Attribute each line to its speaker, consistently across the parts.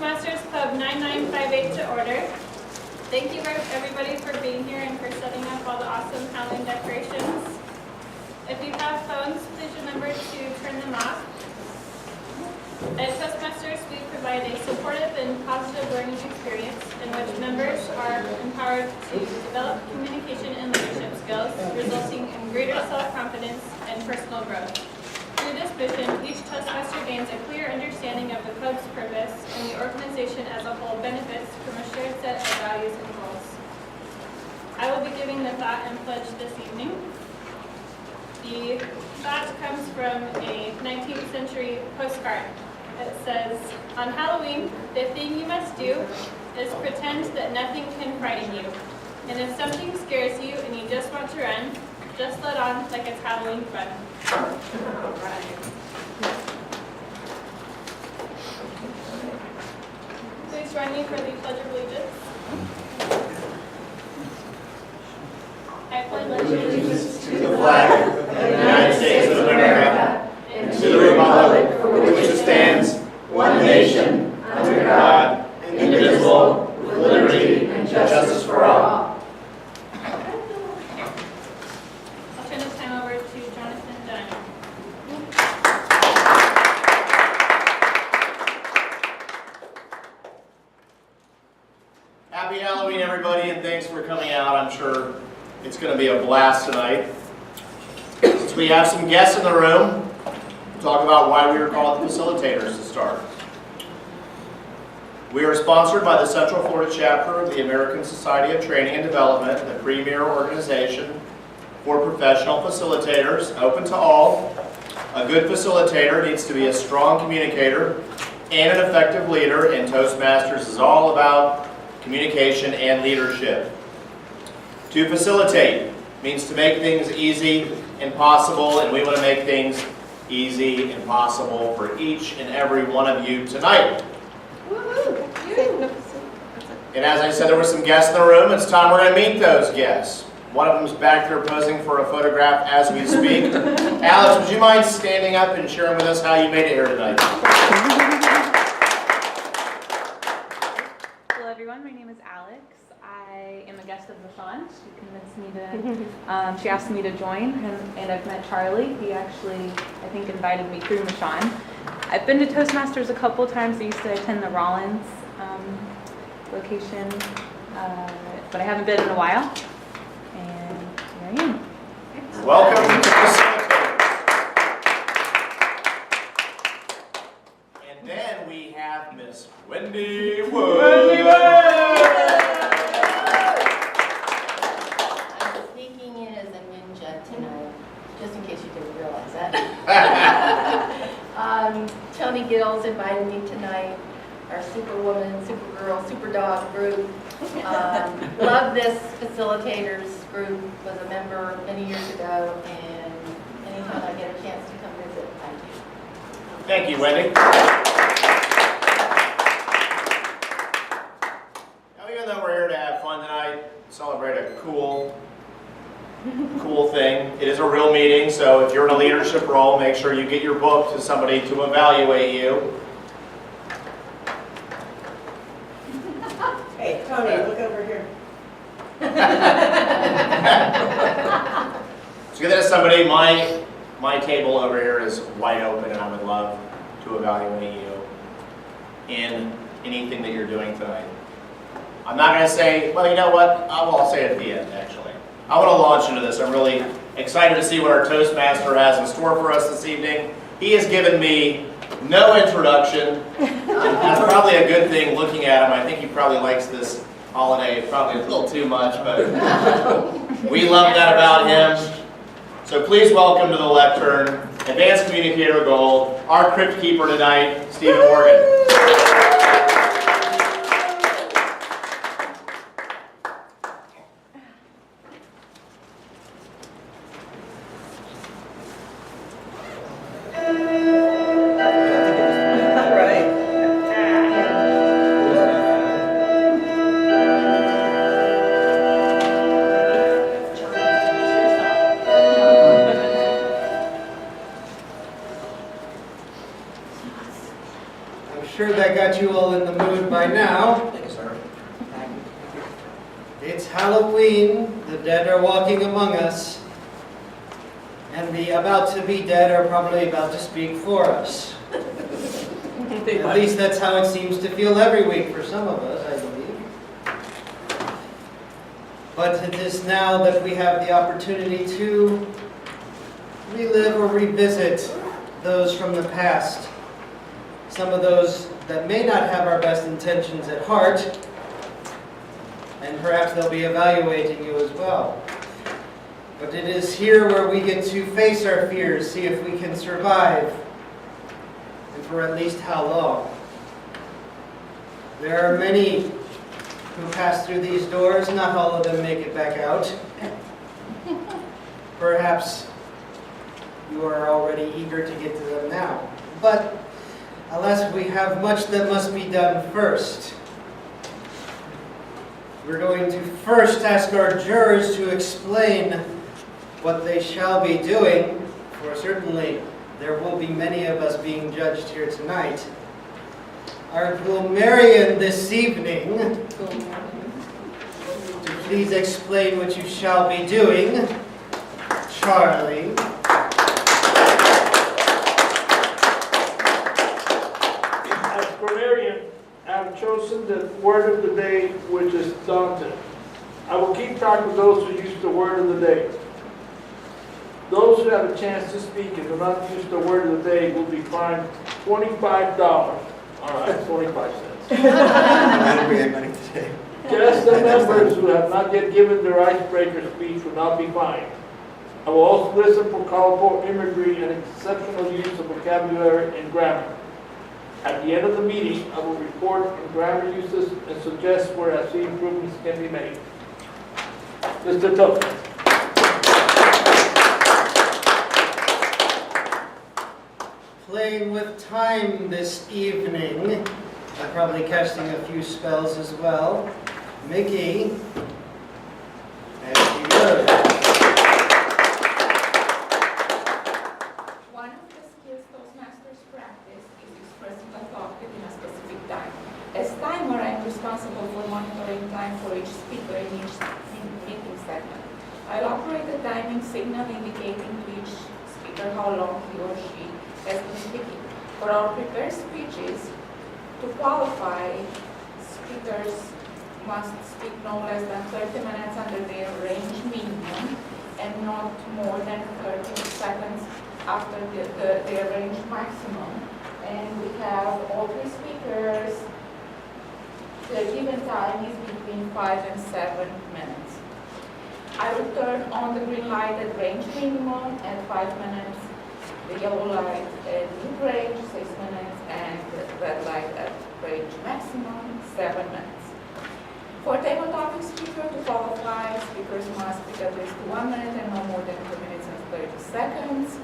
Speaker 1: Toastmasters Club 9958 to order. Thank you everybody for being here and for setting up all the awesome Halloween decorations. If you have phones, please remember to turn them off. At Toastmasters, we provide a supportive and positive learning experience in which members are empowered to develop communication and leadership skills, resulting in greater self-confidence and personal growth. Through this mission, each Toastmaster gains a clear understanding of the club's purpose, and the organization as a whole benefits from a shared set of values and goals. I will be giving the thought and pledge this evening. The thought comes from a 19th century postcard. It says, "On Halloween, the thing you must do is pretend that nothing can frighten you. And if something scares you and you just want to run, just let on like it's Halloween fun." All right. Please join me for the Pledge of Allegiance. I pledge allegiance
Speaker 2: to the flag of the United States of America and to the republic for which it stands, one nation, under God, indivisible, with liberty and justice for all.
Speaker 1: I'll turn this time over to Jonathan Dunn.
Speaker 2: Happy Halloween, everybody, and thanks for coming out. I'm sure it's going to be a blast tonight. Since we have some guests in the room, we'll talk about why we were called the facilitators to start. We are sponsored by the Central Florida chapter of the American Society of Training and Development, the premier organization for professional facilitators, open to all. A good facilitator needs to be a strong communicator and an effective leader, and Toastmasters is all about communication and leadership. To facilitate means to make things easy and possible, and we want to make things easy and possible for each and every one of you tonight. And as I said, there were some guests in the room. It's time we're going to meet those guests. One of them's back there posing for a photograph as we speak. Alex, would you mind standing up and sharing with us how you made it here tonight?
Speaker 3: Hello everyone, my name is Alex. I am a guest of Michonne. She convinced me to, she asked me to join, and I've met Charlie. He actually, I think, invited me through Michonne. I've been to Toastmasters a couple times. I used to attend the Rollins location, but I haven't been in a while, and here I am.
Speaker 2: Welcome to Facilitators. And then we have Miss Wendy Wood.
Speaker 4: I'm sneaking in as a ninja tonight, just in case you didn't realize that. Tony Gills invited me tonight, our Superwoman, Supergirl, Superdog group. Love this facilitators group, was a member many years ago, and anytime I get a chance to come visit, thank you.
Speaker 2: Thank you, Wendy. Now, even though we're here to have fun tonight, celebrate a cool thing, it is a real meeting, so if you're in a leadership role, make sure you get your book to somebody to evaluate you.
Speaker 5: Hey, Tony, look over here.
Speaker 2: So get that to somebody. My table over here is wide open, and I would love to evaluate you in anything that you're doing tonight. I'm not going to say, well, you know what? I'll say it at the end, actually. I want to launch into this. I'm really excited to see what our Toastmaster has in store for us this evening. He has given me no introduction. That's probably a good thing looking at him. I think he probably likes this holiday probably a little too much, but we love that about him. So please welcome to the lectern, Advanced Communicator Gold, our crypt keeper tonight, Stephen Morgan.
Speaker 5: Sure that got in the mood by now.
Speaker 2: Thank you, sir.
Speaker 5: It's Halloween, the dead are walking among us, and the about to be dead are probably about to speak for us. At least that's how it seems to feel every week for some of us, I believe. But it is now that we have the opportunity to relive or revisit those from the past. Some of those that may not have our best intentions at heart, and perhaps they'll be evaluating you as well. But it is here where we get to face our fears, see if we can survive, and for at least how long. There are many who pass through these doors, not all of them make it back out. Perhaps you are already eager to get to them now. But alas, we have much that must be done first. We're going to first ask our jurors to explain what they shall be doing, for certainly there will be many of us being judged here tonight. Our grammarian this evening, to please explain what you shall be doing, Charlie.
Speaker 6: As grammarian, I have chosen the word of the day, which is daunting. I will keep track of those who use the word of the day. Those who have a chance to speak and do not use the word of the day will be fined $25. All right, 25 cents.
Speaker 5: I didn't bring money today.
Speaker 6: Guests and members who have not yet given their icebreaker speech will not be fined. I will also listen for colorful imagery and exceptional use of vocabulary and grammar. At the end of the meeting, I will report on grammar uses and suggest where I see improvements can be made. Mr. Toastmaster.
Speaker 5: Playing with time this evening. I'm probably casting a few spells as well. Mickey. And she goes.
Speaker 7: One of the skills Toastmasters practice is expressing a thought within a specific time. As timer, I am responsible for monitoring time for each speaker in each meeting segment. I'll operate a timing signal indicating to each speaker how long he or she has been speaking. For our prepared speeches, to qualify, speakers must speak no less than 30 minutes under their range minimum and not more than 30 seconds after their range maximum. And we have all three speakers, the given time is between 5 and 7 minutes. I will turn on the green light at range minimum at 5 minutes, the yellow light at mid-range, 6 minutes, and the red light at range maximum, 7 minutes. For table topic speaker to qualify, speakers must speak at least 1 minute and no more than 2 minutes and 30 seconds.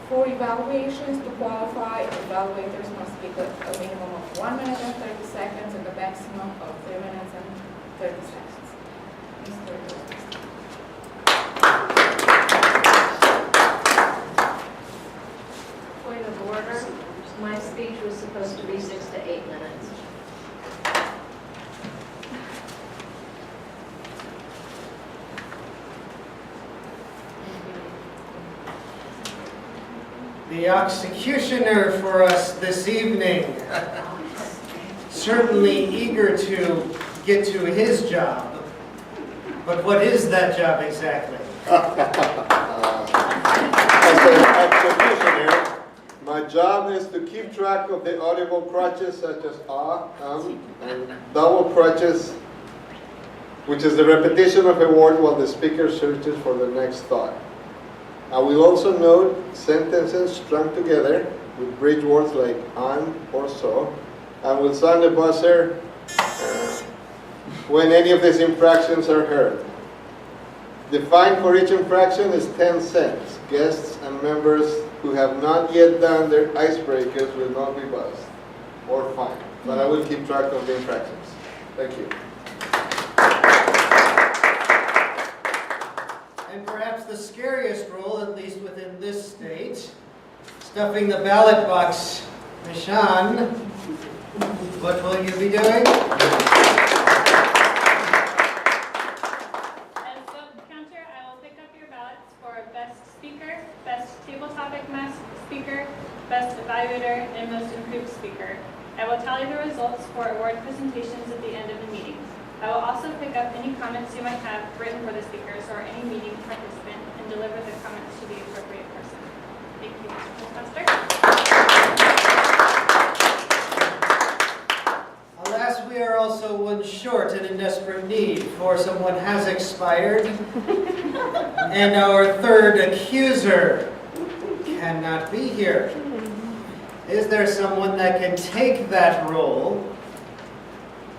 Speaker 7: For evaluations to qualify, evaluators must speak a minimum of 1 minute and 30 seconds and a maximum of 3 minutes and 30 seconds. Mr. Toastmaster.
Speaker 8: Point of order, my speech was supposed to be 6 to 8 minutes.
Speaker 5: The executioner for us this evening. Certainly eager to get to his job. But what is that job exactly?
Speaker 9: As an executioner, my job is to keep track of the audible crutches such as and double crutches, which is the repetition of a word while the speaker searches for the next thought. I will also note sentences strung together with bridge words like on or so, and will sound the buzzer when any of these infractions are heard. The fine for each infraction is 10 cents. Guests and members who have not yet done their icebreakers will not be buzzed or fined, but I will keep track of the infractions. Thank you.
Speaker 5: And perhaps the scariest role, at least within this state, stuffing the ballot box. Nishan. what will you be doing?
Speaker 1: As vote counter, I will pick up your ballots for best speaker, best table topic mass speaker, best evaluator, and most improved speaker. I will tally the results for award presentations at the end of the meeting. I will also pick up any comments you might have written for the speakers or any meeting participant and deliver the comments to the appropriate person. Thank you, Mr. Toastmaster.
Speaker 5: Alas, we are also one short and in desperate need, for someone has expired, and our third accuser cannot be here. Is there someone that can take that role?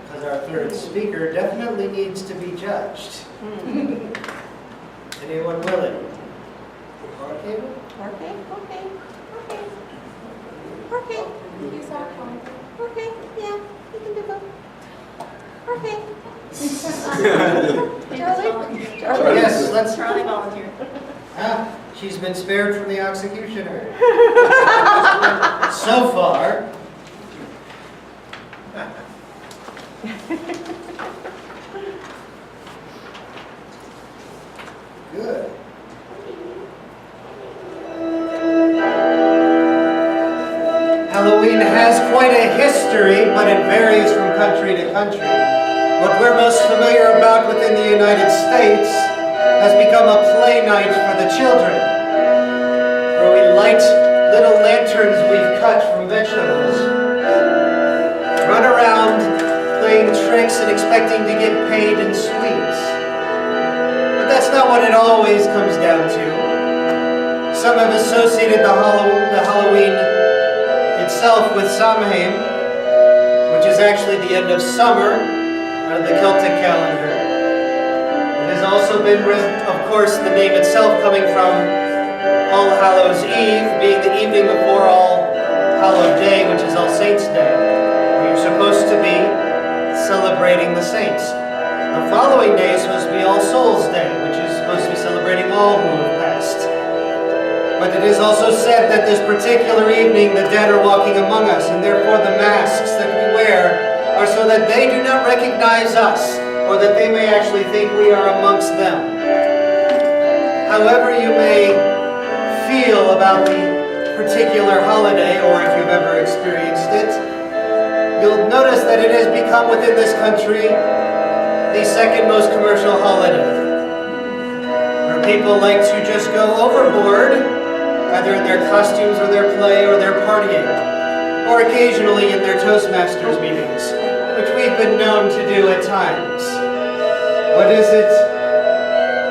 Speaker 5: Because our third speaker definitely needs to be judged. Anyone willing? Okay.
Speaker 4: He's our client.
Speaker 3: Okay, yeah, you can do that. Okay.
Speaker 5: Yes, let's.
Speaker 4: Charlie volunteered.
Speaker 5: She's been spared from the executioner. So far. Good. Halloween has quite a history, but it varies from country to country. What we're most familiar about within the United States has become a play night for the children, where we light little lanterns we've cut from vegetables, run around playing tricks and expecting to get paid in sweets. But that's not what it always comes down to. Some have associated the Halloween itself with Samhain, which is actually the end of summer out of the Celtic calendar. It has also been, of course, the name itself coming from All Hallows Eve, being the evening before All Hallowed Day, which is All Saints' Day, where you're supposed to be celebrating the saints. The following day is supposed to be All Souls' Day, which is supposed to be celebrating all who have passed. But it is also said that this particular evening the dead are walking among us, and therefore the masks that we wear are so that they do not recognize us, or that they may actually think we are amongst them. However you may feel about the particular holiday, or if you've ever experienced it, you'll notice that it has become within this country the second most commercial holiday, where people like to just go overboard, either in their costumes or their play or their partying, or occasionally in their Toastmasters meetings, which we've been known to do at times. What is it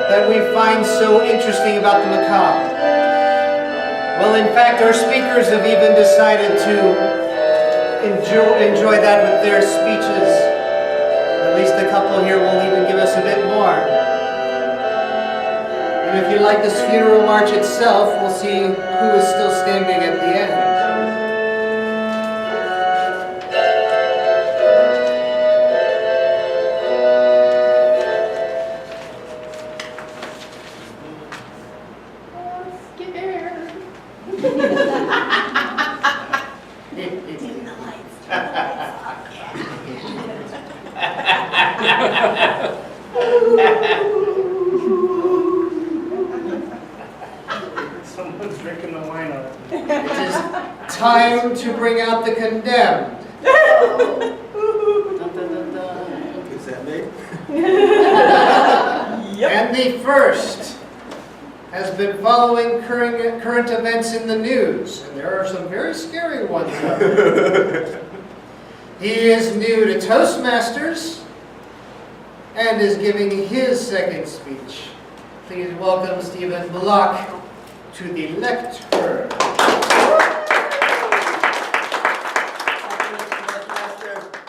Speaker 5: that we find so interesting about the macabre? Well, in fact, our speakers have even decided to enjoy that with their speeches. At least a couple here will even give us a bit more. And if you like this funeral march itself, we'll see who is still standing at the end.
Speaker 10: Someone's drinking the wine up.
Speaker 5: It is time to bring out the condemned.
Speaker 9: Is that me?
Speaker 5: And the first has been following current events in the news, and there are some very scary ones out there. He is new to Toastmasters and is giving his second speech. Please welcome Stephen Block to the lectern.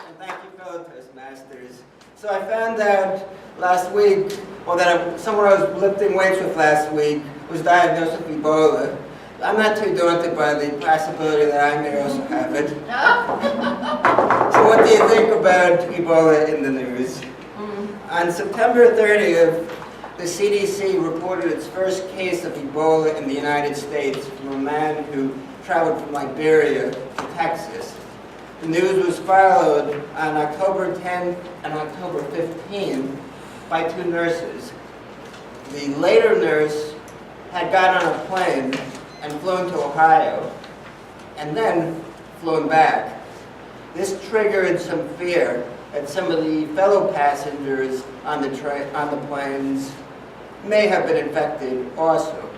Speaker 11: And thank you, fellow Toastmasters. So I found out last week, or that someone I was lifting weights with last week was diagnosed with Ebola. I'm not too daunted by the possibility that I may also have it. So what do you think about Ebola in the news? On September 30th, the CDC reported its first case of Ebola in the United States from a man who traveled from Liberia to Texas. The news was followed on October 10th and October 15th by 2 nurses. The later nurse had got on a plane and flown to Ohio, and then flown back. This triggered some fear that some of the fellow passengers on the planes may have been infected also.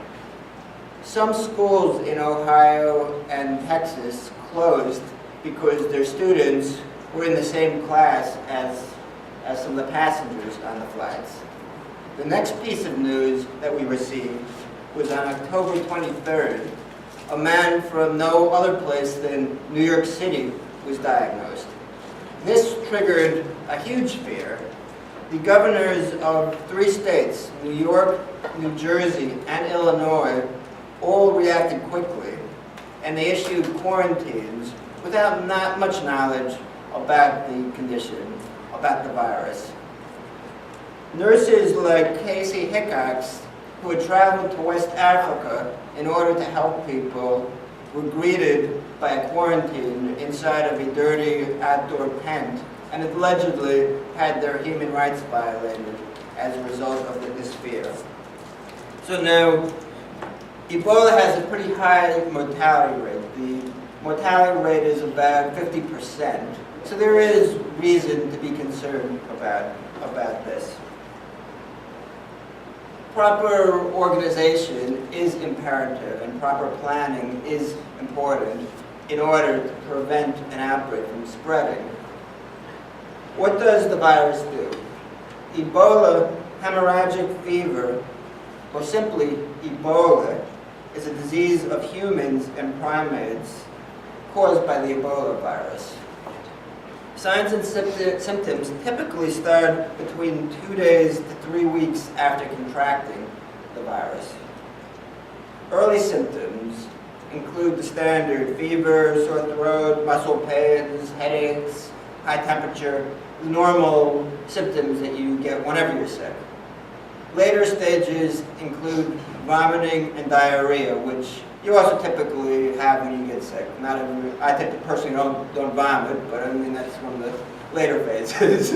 Speaker 11: Some schools in Ohio and Texas closed because their students were in the same class as some of the passengers on the flights. The next piece of news that we received was on October 23rd. A man from no other place than New York City was diagnosed. This triggered a huge fear. The governors of 3 states, New York, New Jersey, and Illinois, all reacted quickly, and they issued quarantines without not much knowledge about the condition, about the virus. Nurses like Casey Hickox, who had traveled to West Africa in order to help people, were greeted by a quarantine inside of a dirty outdoor tent and allegedly had their human rights violated as a result of this fear. So now, Ebola has a pretty high mortality rate. The mortality rate is about 50%. So there is reason to be concerned about this. Proper organization is imperative, and proper planning is important in order to prevent an outbreak from spreading. What does the virus do? Ebola, hemorrhagic fever, or simply Ebola, is a disease of humans and primates caused by the Ebola virus. Signs and symptoms typically start between 2 days to 3 weeks after contracting the virus. Early symptoms include the standard fever, sore throat, muscle pains, headaches, high temperature, the normal symptoms that you get whenever you're sick. Later stages include vomiting and diarrhea, which you also typically have when you get sick. I personally don't vomit, but I mean that's one of the later phases.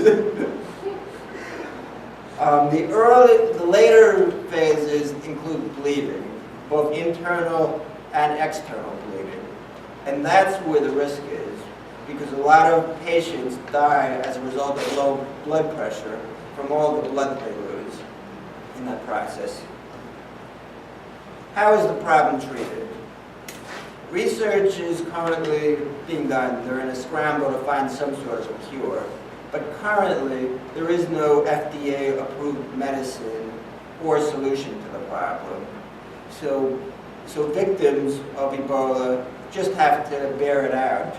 Speaker 11: The later phases include bleeding, both internal and external bleeding, and that's where the risk is, because a lot of patients die as a result of low blood pressure from all the blood they lose in that process. How is the problem treated? Research is currently being done. They're in a scramble to find some sort of a cure. But currently, there is no FDA-approved medicine or solution to the problem. So victims of Ebola just have to bear it out.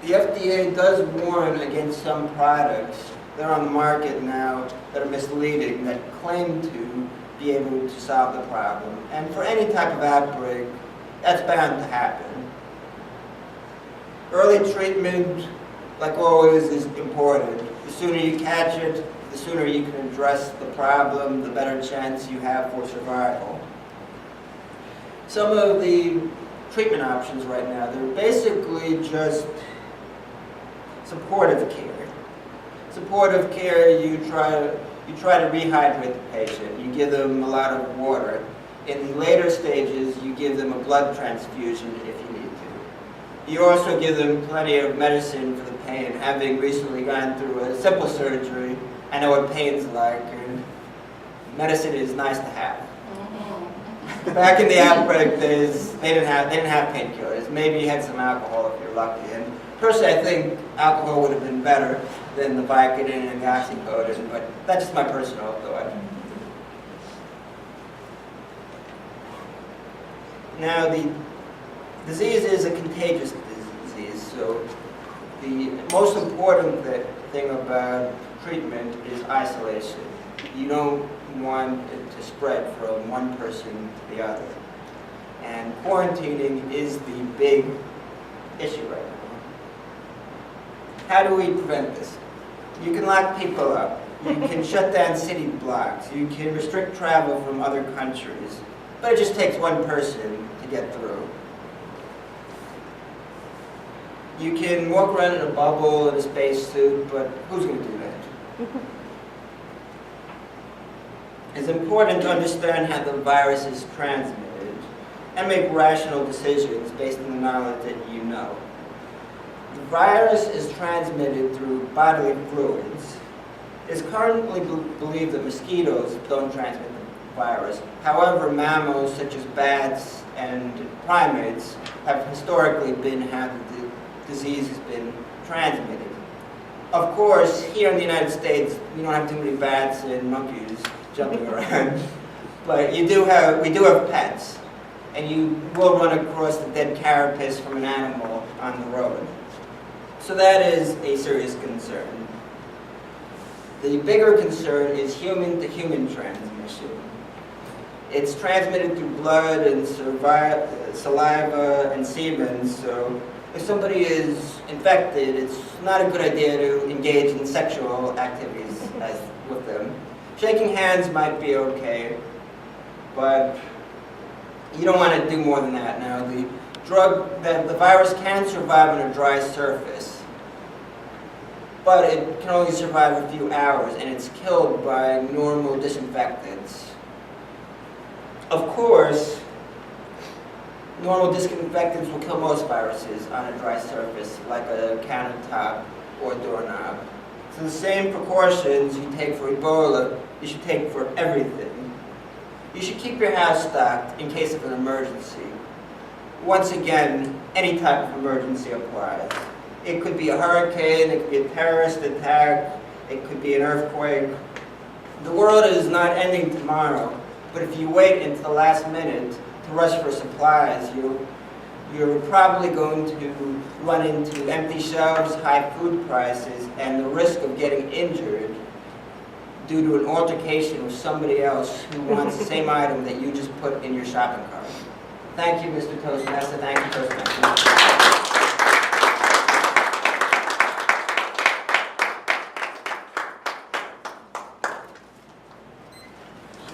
Speaker 11: The FDA does warn against some products that are on the market now that are misleading, that claim to be able to solve the problem. And for any type of outbreak, that's bound to happen. Early treatment, like always, is important. The sooner you catch it, the sooner you can address the problem, the better chance you have for survival. Some of the treatment options right now, they're basically just supportive care. Supportive care, you try to rehydrate the patient. You give them a lot of water. In the later stages, you give them a blood transfusion if you need to. You also give them plenty of medicine for the pain. Having recently gone through a simple surgery, I know what pain's like, and medicine is nice to have. Back in the outbreak days, they didn't have painkillers. Maybe you had some alcohol if you're lucky. And personally, I think alcohol would have been better than the Vicodin and the oxycodone, but that's just my personal thought. Now, the disease is a contagious disease, so the most important thing about treatment is isolation. You don't want it to spread from one person to the other. And quarantining is the big issue right now. How do we prevent this? You can lock people up. You can shut down city blocks. You can restrict travel from other countries. But it just takes one person to get through. You can walk around in a bubble in a spacesuit, but who's going to do that? It's important to understand how the virus is transmitted and make rational decisions based on the knowledge that you know. The virus is transmitted through bodily fluids. It's currently believed that mosquitoes don't transmit the virus. However, mammals such as bats and primates have historically been how the disease has been transmitted. Of course, here in the United States, we don't have too many bats and monkeys jumping around, but we do have pets, and you will run across the dead carapace from an animal on the road. So that is a serious concern. The bigger concern is human-to-human transmission. It's transmitted through blood and saliva and semen, so if somebody is infected, it's not a good idea to engage in sexual activities with them. Shaking hands might be okay, but you don't want to do more than that. Now, the virus can survive on a dry surface, but it can only survive a few hours, and it's killed by normal disinfectants. Of course, normal disinfectants will kill most viruses on a dry surface, like a countertop or doorknob. So the same precautions you take for Ebola, you should take for everything. You should keep your house stocked in case of an emergency. Once again, any type of emergency applies. It could be a hurricane, it could be a terrorist attack, it could be an earthquake. The world is not ending tomorrow, but if you wait until the last minute to rush for supplies, you're probably going to run into empty shelves, high food prices, and the risk of getting injured due to an altercation with somebody else who wants the same item that you just put in your shopping cart. Thank you, Mr. Toastmaster. Thank you, Toastmaster.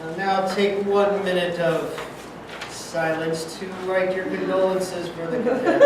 Speaker 5: I'll now take 1 minute of silence to write your condolences for the cadet.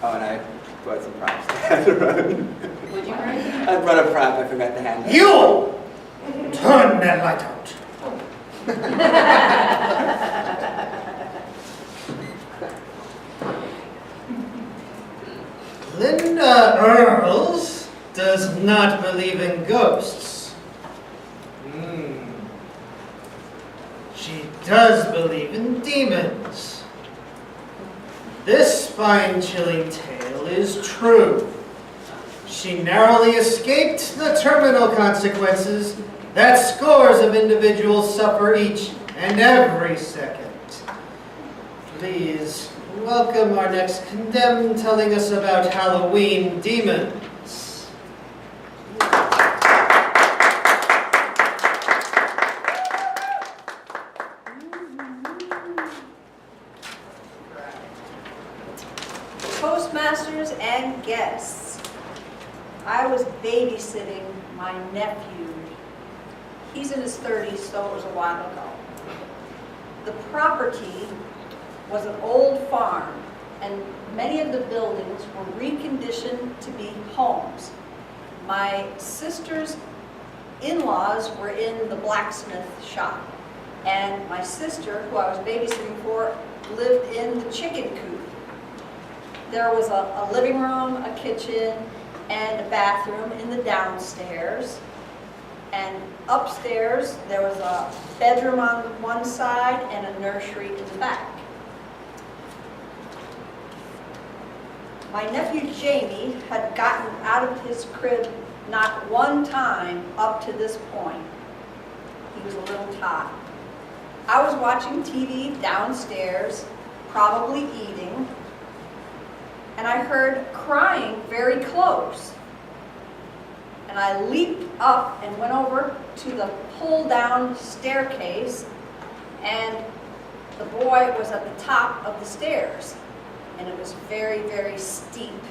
Speaker 11: Oh, and I brought some props. I brought a prop, I forgot to hand it.
Speaker 5: You! Turn that light out. Linda Earls does not believe in ghosts. She does believe in demons. This spine-chilling tale is true. She narrowly escaped the terminal consequences that scores of individuals suffer each and every second. Please welcome our next condemned telling us about Halloween demons.
Speaker 8: Toastmasters and guests, I was babysitting my nephew. He's in his 30s, so it was a while ago. The property was an old farm, and many of the buildings were reconditioned to be homes. My sister's in-laws were in the blacksmith shop, and my sister, who I was babysitting for, lived in the chicken coop. there was a living room, a kitchen, and a bathroom in the downstairs. And upstairs, there was a bedroom on one side and a nursery in the back. My nephew Jamie had gotten out of his crib not one time up to this point. He was a little tot. I was watching TV downstairs, probably eating, and I heard crying very close. And I leaped up and went over to the pull-down staircase, and the boy was at the top of the stairs, and it was very, very steep.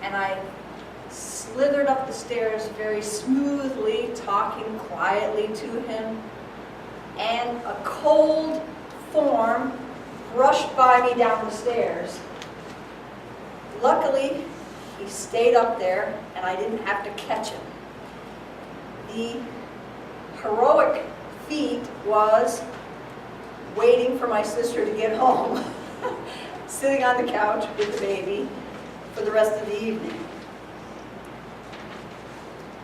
Speaker 8: And I slithered up the stairs very smoothly, talking quietly to him, and a cold form brushed by me down the stairs. Luckily, he stayed up there, and I didn't have to catch him. The heroic feat was waiting for my sister to get home, sitting on the couch with the baby for the rest of the evening.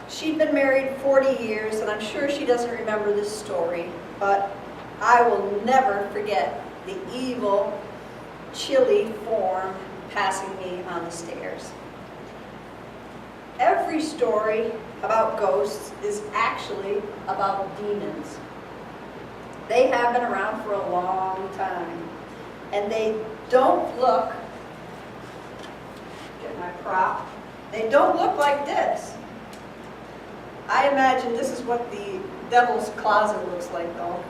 Speaker 8: She'd been married 40 years, and I'm sure she doesn't remember this story, but I will never forget the evil, chilly form passing me on the stairs. Every story about ghosts is actually about demons. They have been around for a long time, and they don't look, get my prop, they don't look like this. I imagine this is what the devil's closet looks like, though.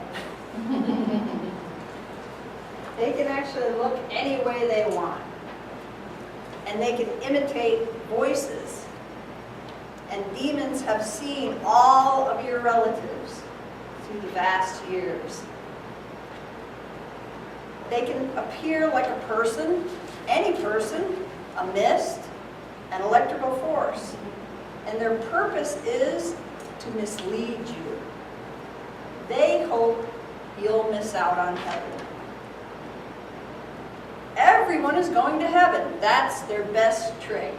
Speaker 8: They can actually look any way they want, and they can imitate voices. And demons have seen all of your relatives through the vast years. They can appear like a person, any person, a mist, an electrical force. And their purpose is to mislead you. They hope you'll miss out on heaven. Everyone is going to heaven. That's their best trick.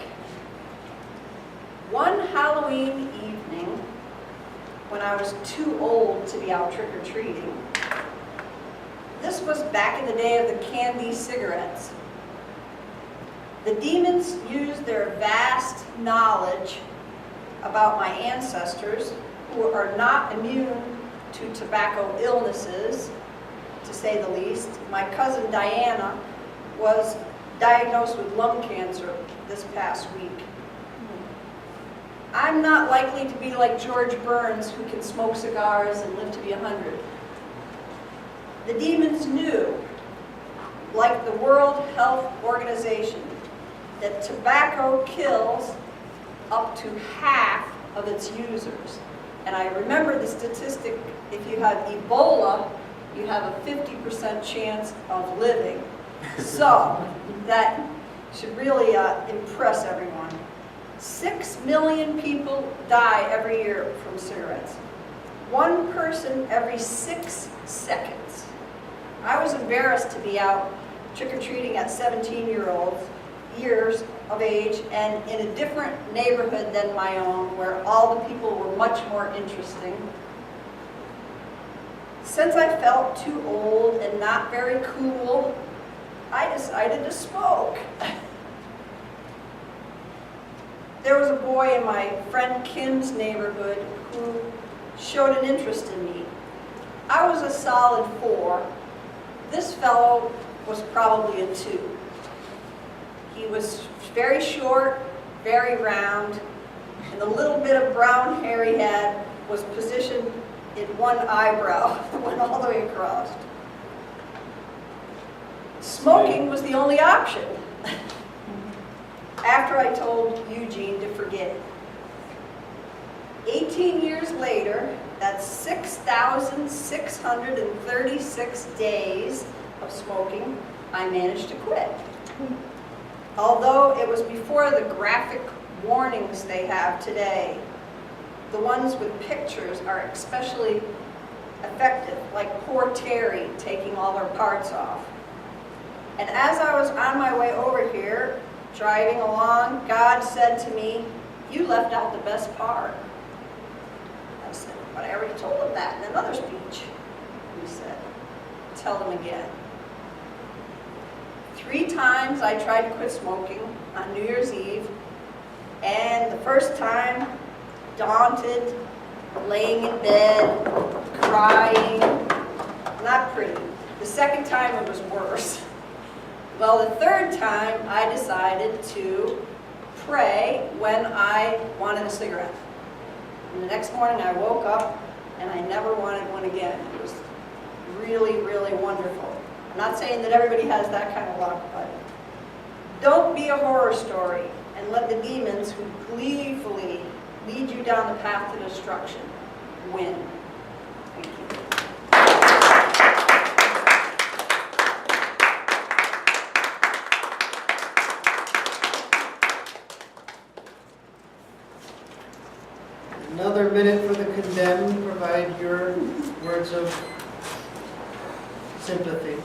Speaker 8: One Halloween evening, when I was too old to be out trick-or-treating, this was back in the day of the candy cigarettes. The demons used their vast knowledge about my ancestors, who are not immune to tobacco illnesses, to say the least. My cousin Diana was diagnosed with lung cancer this past week. I'm not likely to be like George Burns, who can smoke cigars and live to be 100. The demons knew, like the World Health Organization, that tobacco kills up to half of its users. And I remember the statistic, if you have Ebola, you have a 50% chance of living. So that should really impress everyone. 6 million people die every year from cigarettes. One person every 6 seconds. I was embarrassed to be out trick-or-treating at 17 years of age and in a different neighborhood than my own, where all the people were much more interesting. Since I felt too old and not very cool, I decided to smoke. There was a boy in my friend Kim's neighborhood who showed an interest in me. I was a solid 4. This fellow was probably a 2. He was very short, very round, and the little bit of brown hair he had was positioned in one eyebrow that went all the way across. Smoking was the only option. After I told Eugene to forget it. 18 years later, that's 6,636 days of smoking, I managed to quit. Although it was before the graphic warnings they have today. The ones with pictures are especially effective, like poor Terry taking all her parts off. And as I was on my way over here, driving along, God said to me, "You left out the best part." I said, "But I already told him that in another speech." He said, "Tell him again." 3 times I tried to quit smoking on New Year's Eve, and the first time, daunted, laying in bed, crying, not pretty. The second time it was worse. Well, the third time I decided to pray when I wanted a cigarette. And the next morning I woke up and I never wanted one again. It was really, really wonderful. I'm not saying that everybody has that kind of luck, but don't be a horror story and let the demons who gleefully lead you down the path to destruction win. Thank you.
Speaker 5: Another minute for the condemned. Provide your words of sympathy.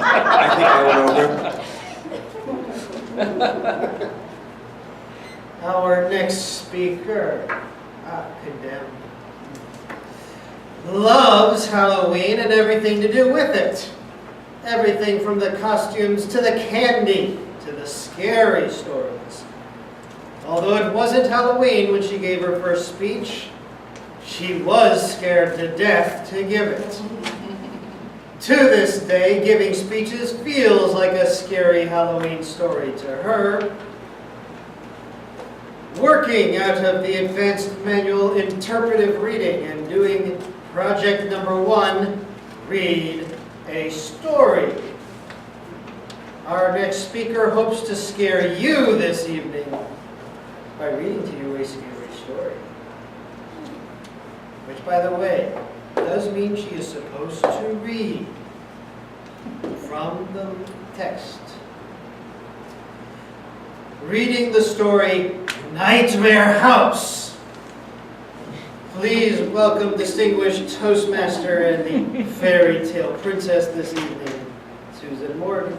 Speaker 11: I think I went over.
Speaker 5: Our next speaker, condemned, loves Halloween and everything to do with it. Everything from the costumes to the candy to the scary stories. Although it wasn't Halloween when she gave her first speech, she was scared to death to give it. To this day, giving speeches feels like a scary Halloween story to her. Working out of the advanced manual interpretive reading and doing project number 1, read a story. Our next speaker hopes to scare you this evening by reading to you a scary story. Which, by the way, does mean she is supposed to read from the text. Reading the story Nightmare House. Please welcome distinguished Toastmaster and the fairy tale princess this evening, Susan Morgan.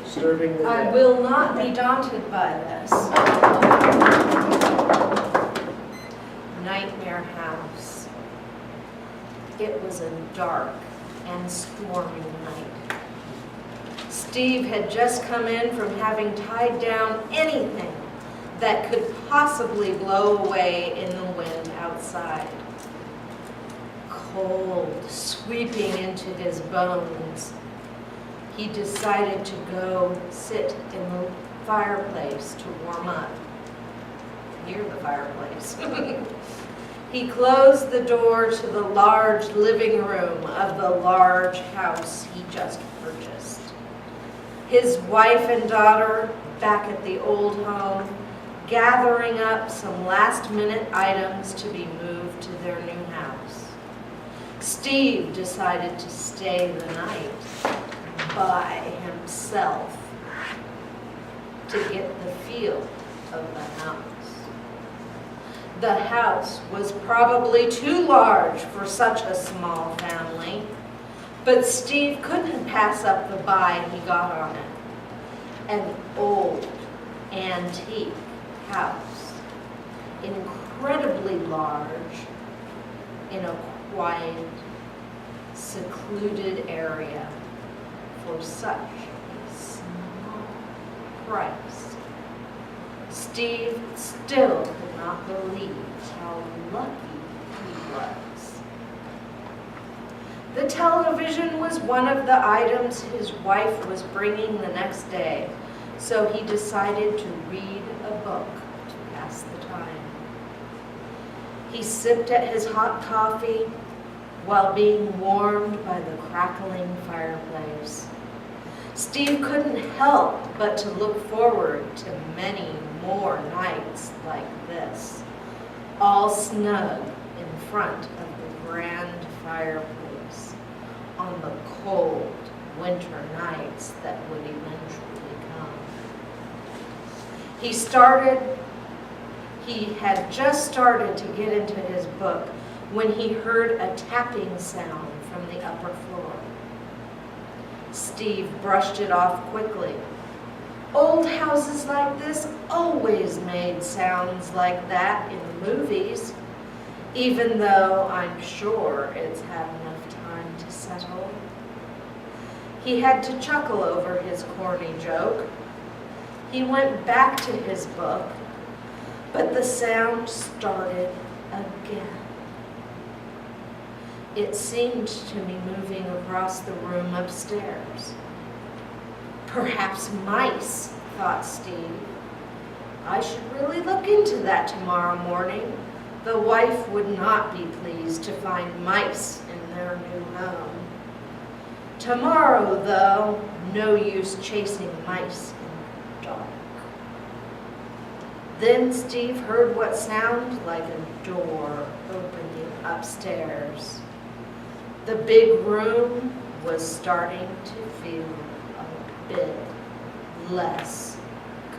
Speaker 5: Disturbing the
Speaker 8: I
Speaker 5: dead.
Speaker 8: will not be daunted by this. Nightmare House. It was a dark and stormy night. Steve had just come in from having tied down anything that could possibly blow away in the wind outside. Cold sweeping into his bones, he decided to go sit in the fireplace to warm up. Near the fireplace. He closed the door to the large living room of the large house he just purchased. His wife and daughter, back at the old home, gathering up some last-minute items to be moved to their new house. Steve decided to stay the night by himself to get the feel of the house. The house was probably too large for such a small family, but Steve couldn't pass up the buy he got on it. An old, antique house, incredibly large, in a quiet, secluded area for such a small price. Steve still could not believe how lucky he was. The television was one of the items his wife was bringing the next day, so he decided to read a book to pass the time. He sipped at his hot coffee while being warmed by the crackling fireplace. Steve couldn't help but to look forward to many more nights like this, all snug in front of the grand fireplace on the cold winter nights that would eventually come. He had just started to get into his book when he heard a tapping sound from the upper floor. Steve brushed it off quickly. Old houses like this always made sounds like that in movies, even though I'm sure it's had enough time to settle. He had to chuckle over his corny joke. He went back to his book, but the sound started again. It seemed to be moving across the room upstairs. Perhaps mice, thought Steve. I should really look into that tomorrow morning. The wife would not be pleased to find mice in their new home. Tomorrow, though, no use chasing mice in the dark. Then Steve heard what sounded like a door opening upstairs. The big room was starting to feel a bit less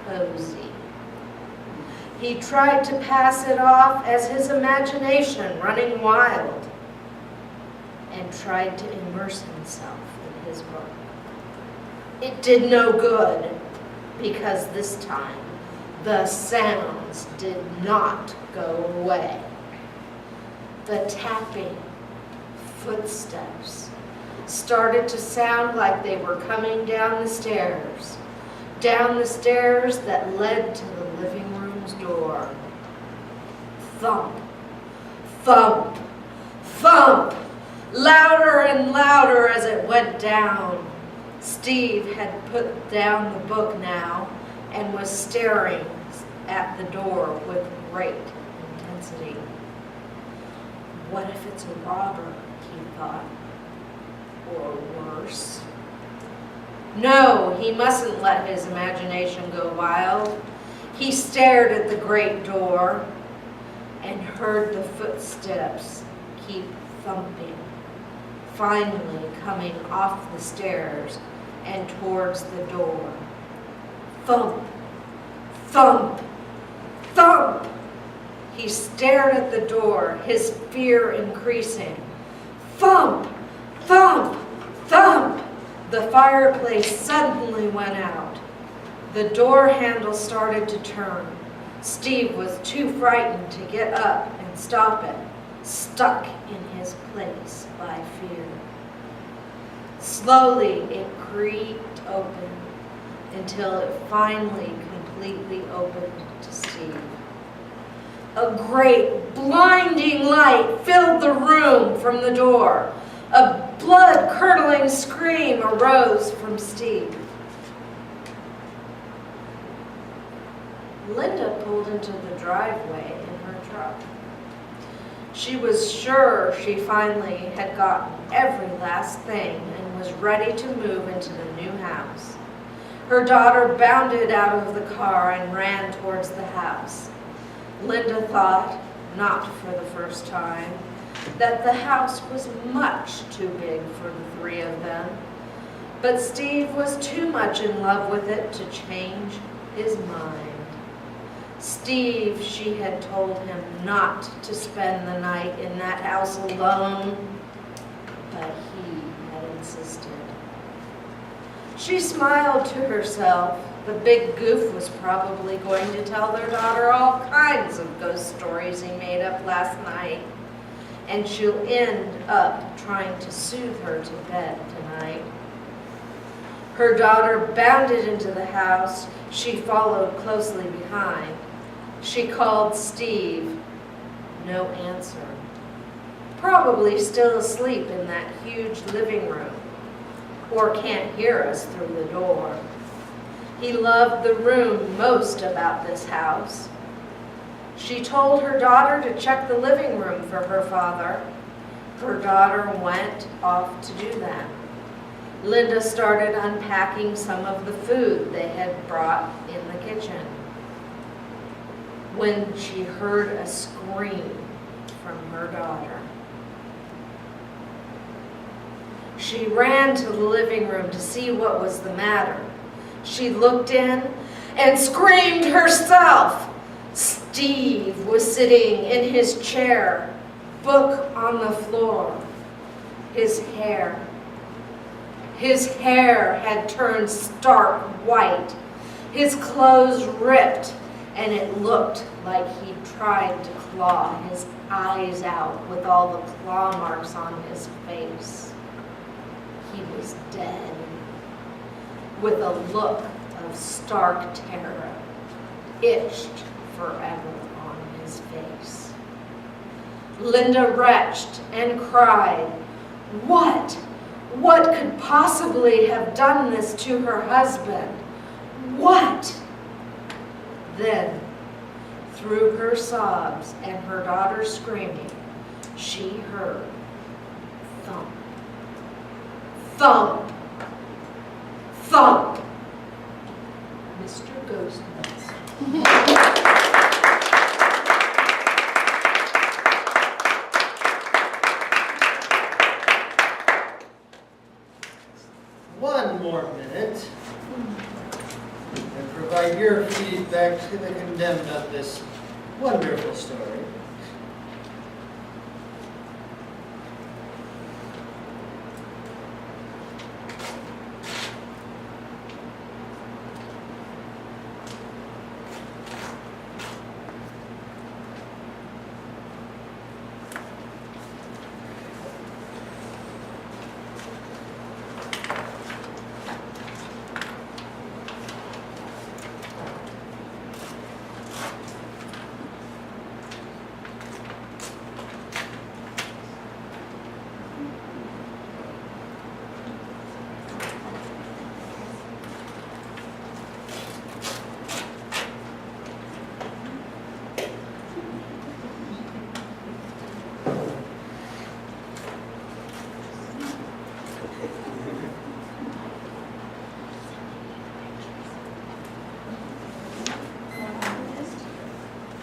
Speaker 8: cozy. He tried to pass it off as his imagination running wild and tried to immerse himself in his book. It did no good because this time the sounds did not go away. The tapping footsteps started to sound like they were coming down the stairs that led to the living room's door. Thump, thump, thump, louder and louder as it went down. Steve had put down the book now and was staring at the door with great intensity. What if it's a robber, he thought, or worse? No, he mustn't let his imagination go wild. He stared at the great door and heard the footsteps keep thumping, finally coming off the stairs and towards the door. Thump, thump, thump. He stared at the door, his fear increasing. Thump, thump, thump. The fireplace suddenly went out. The door handle started to turn. Steve was too frightened to get up and stop it, stuck in his place by fear. Slowly it creaked open until it finally completely opened to Steve. A great blinding light filled the room from the door. A blood-curdling scream arose from Steve. Linda pulled into the driveway in her truck. She was sure she finally had gotten every last thing and was ready to move into the new house. Her daughter bounded out of the car and ran towards the house. Linda thought, not for the first time, that the house was much too big for the three of them. But Steve was too much in love with it to change his mind. Steve, she had told him not to spend the night in that house alone, but he had insisted. She smiled to herself. The big goof was probably going to tell their daughter all kinds of ghost stories he made up last night, and she'll end up trying to soothe her to bed tonight. Her daughter bounded into the house. She followed closely behind. She called Steve. No answer. Probably still asleep in that huge living room, or can't hear us through the door. He loved the room most about this house. She told her daughter to check the living room for her father. Her daughter went off to do that. Linda started unpacking some of the food they had brought in the kitchen when she heard a scream from her daughter. She ran to the living room to see what was the matter. She looked in and screamed herself. Steve was sitting in his chair, book on the floor. His hair had turned stark white. His clothes ripped, and it looked like he tried to claw his eyes out with all the claw marks on his face. He was dead, with a look of stark terror etched forever on his face. Linda retched and cried. What could possibly have done this to her husband? What? Then, through her sobs and her daughter screaming, she heard thump, thump, thump. Mr. Ghostmaster.
Speaker 5: One more minute and provide your feedback to the condemned of this wonderful story.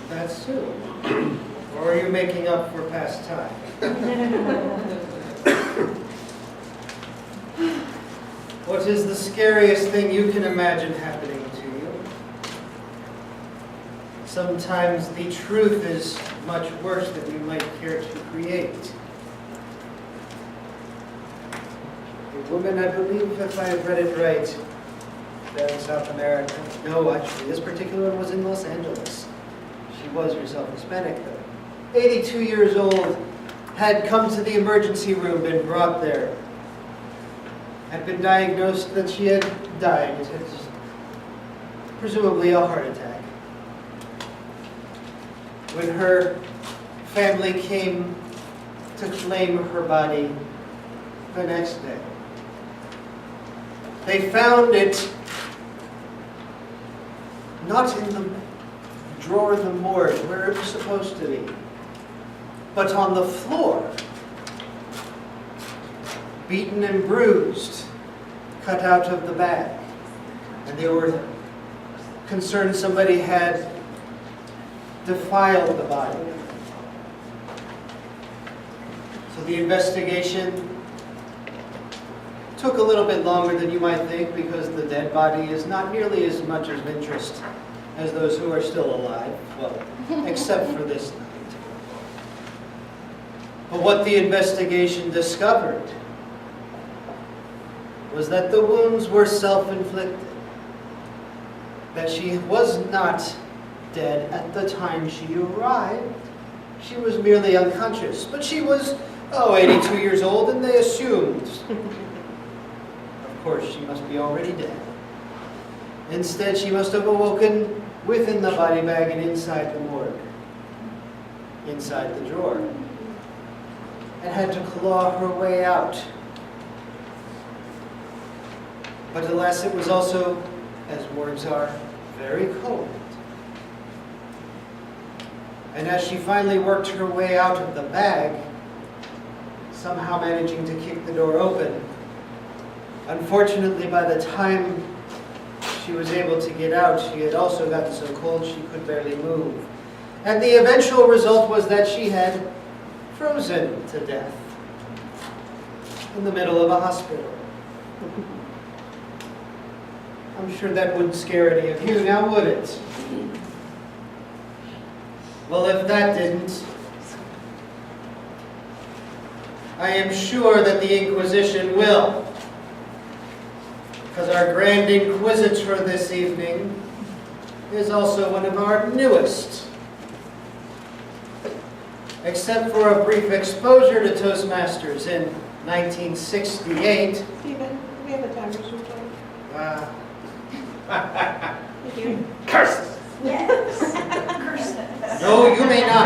Speaker 5: That's true. Or are you making up for past time? What is the scariest thing you can imagine happening to you? Sometimes the truth is much worse than you might care to create. A woman, I believe, if I have read it right, down in South America. No, actually, this particular one was in Los Angeles. She was herself Hispanic, though. 82 years old, had come to the emergency room, been brought there. Had been diagnosed that she had died. It was presumably a heart attack. When her family came to claim her body the next day, they found it not in the drawer of the morgue where it was supposed to be. but on the floor, beaten and bruised, cut out of the bag. And they were concerned somebody had defiled the body. So the investigation took a little bit longer than you might think because the dead body is not nearly as much of interest as those who are still alive, well, except for this night. But what the investigation discovered was that the wounds were self-inflicted, that she was not dead at the time she arrived. She was merely unconscious, but she was, 82 years old, and they assumed. Of course, she must be already dead. Instead, she must have awoken within the body bag and inside the morgue, inside the drawer, and had to claw her way out. But alas, it was also, as morgues are, very cold. And as she finally worked her way out of the bag, somehow managing to kick the door open, unfortunately, by the time she was able to get out, she had also gotten so cold she could barely move. And the eventual result was that she had frozen to death in the middle of a hospital. I'm sure that wouldn't scare any of you, now would it? Well, if that didn't, I am sure that the Inquisition will. Because our Grand Inquisitor this evening is also one of our newest. Except for a brief exposure to Toastmasters in 1968.
Speaker 8: Stephen, we have a timer's report.
Speaker 2: Curses!
Speaker 8: Yes.
Speaker 5: No, you may not.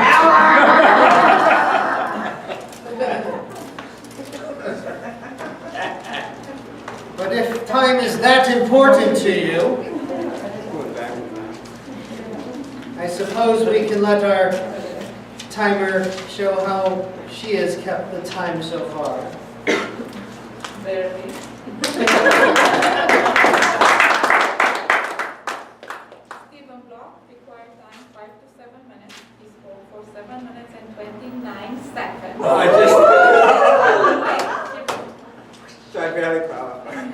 Speaker 5: But if time is that important to you, I suppose we can let our timer show how she has kept the time so far.
Speaker 7: Barely. Stephen Block required time 5 to 7 minutes. He spoke for 7 minutes and 29 seconds.
Speaker 11: Well, I barely qualified.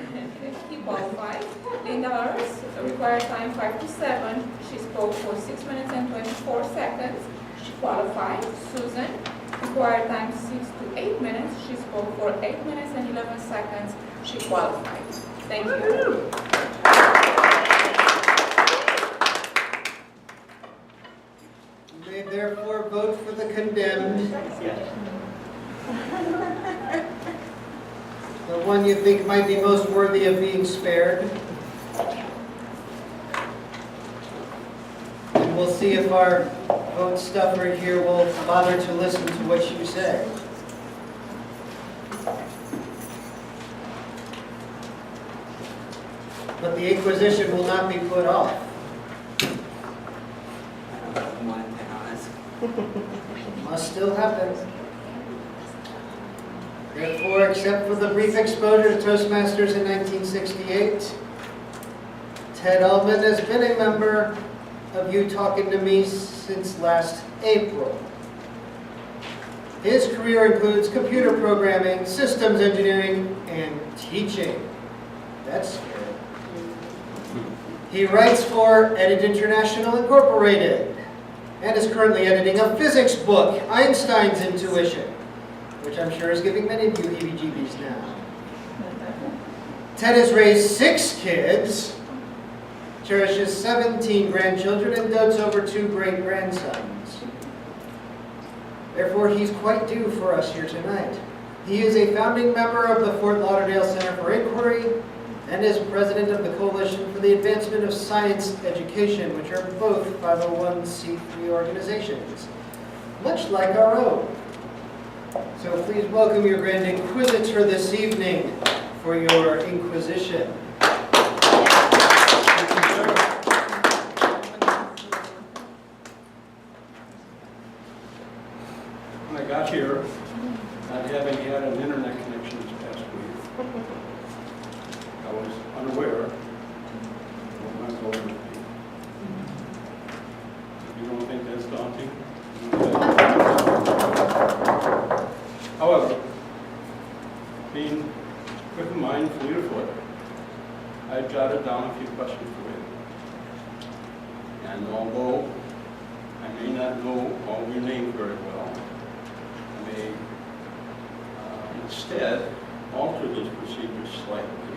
Speaker 7: He qualified. Linda Lars required time 5 to 7. She spoke for 6 minutes and 24 seconds. She qualified. Susan required time 6 to 8 minutes. She spoke for 8 minutes and 11 seconds. She qualified. Thank you.
Speaker 5: You may therefore vote for the condemned. The one you think might be most worthy of being spared. And we'll see if our vote stuffer here will bother to listen to what you say. But the Inquisition will not be put off.
Speaker 11: I don't know one, to be honest.
Speaker 5: Must still happen. Therefore, except for the brief exposure to Toastmasters in 1968, Ted Ullman has been a member of You Talking to Me since last April. His career includes computer programming, systems engineering, and teaching. That's scary. He writes for Edit International Incorporated and is currently editing a physics book, Einstein's Intuition, which I'm sure is giving many of you heebie-jeebies now. Ted has raised 6 kids, cherishes 17 grandchildren, and dotes over 2 great-grandsons. Therefore, he's quite due for us here tonight. He is a founding member of the Fort Lauderdale Center for Inquiry and is president of the Coalition for the Advancement of Science Education, which are both 501c3 organizations, much like our own. So please welcome your Grand Inquisitor this evening for your Inquisition.
Speaker 11: Oh my God.
Speaker 12: And although I may not know all of your names very well, I may instead alter this procedure slightly,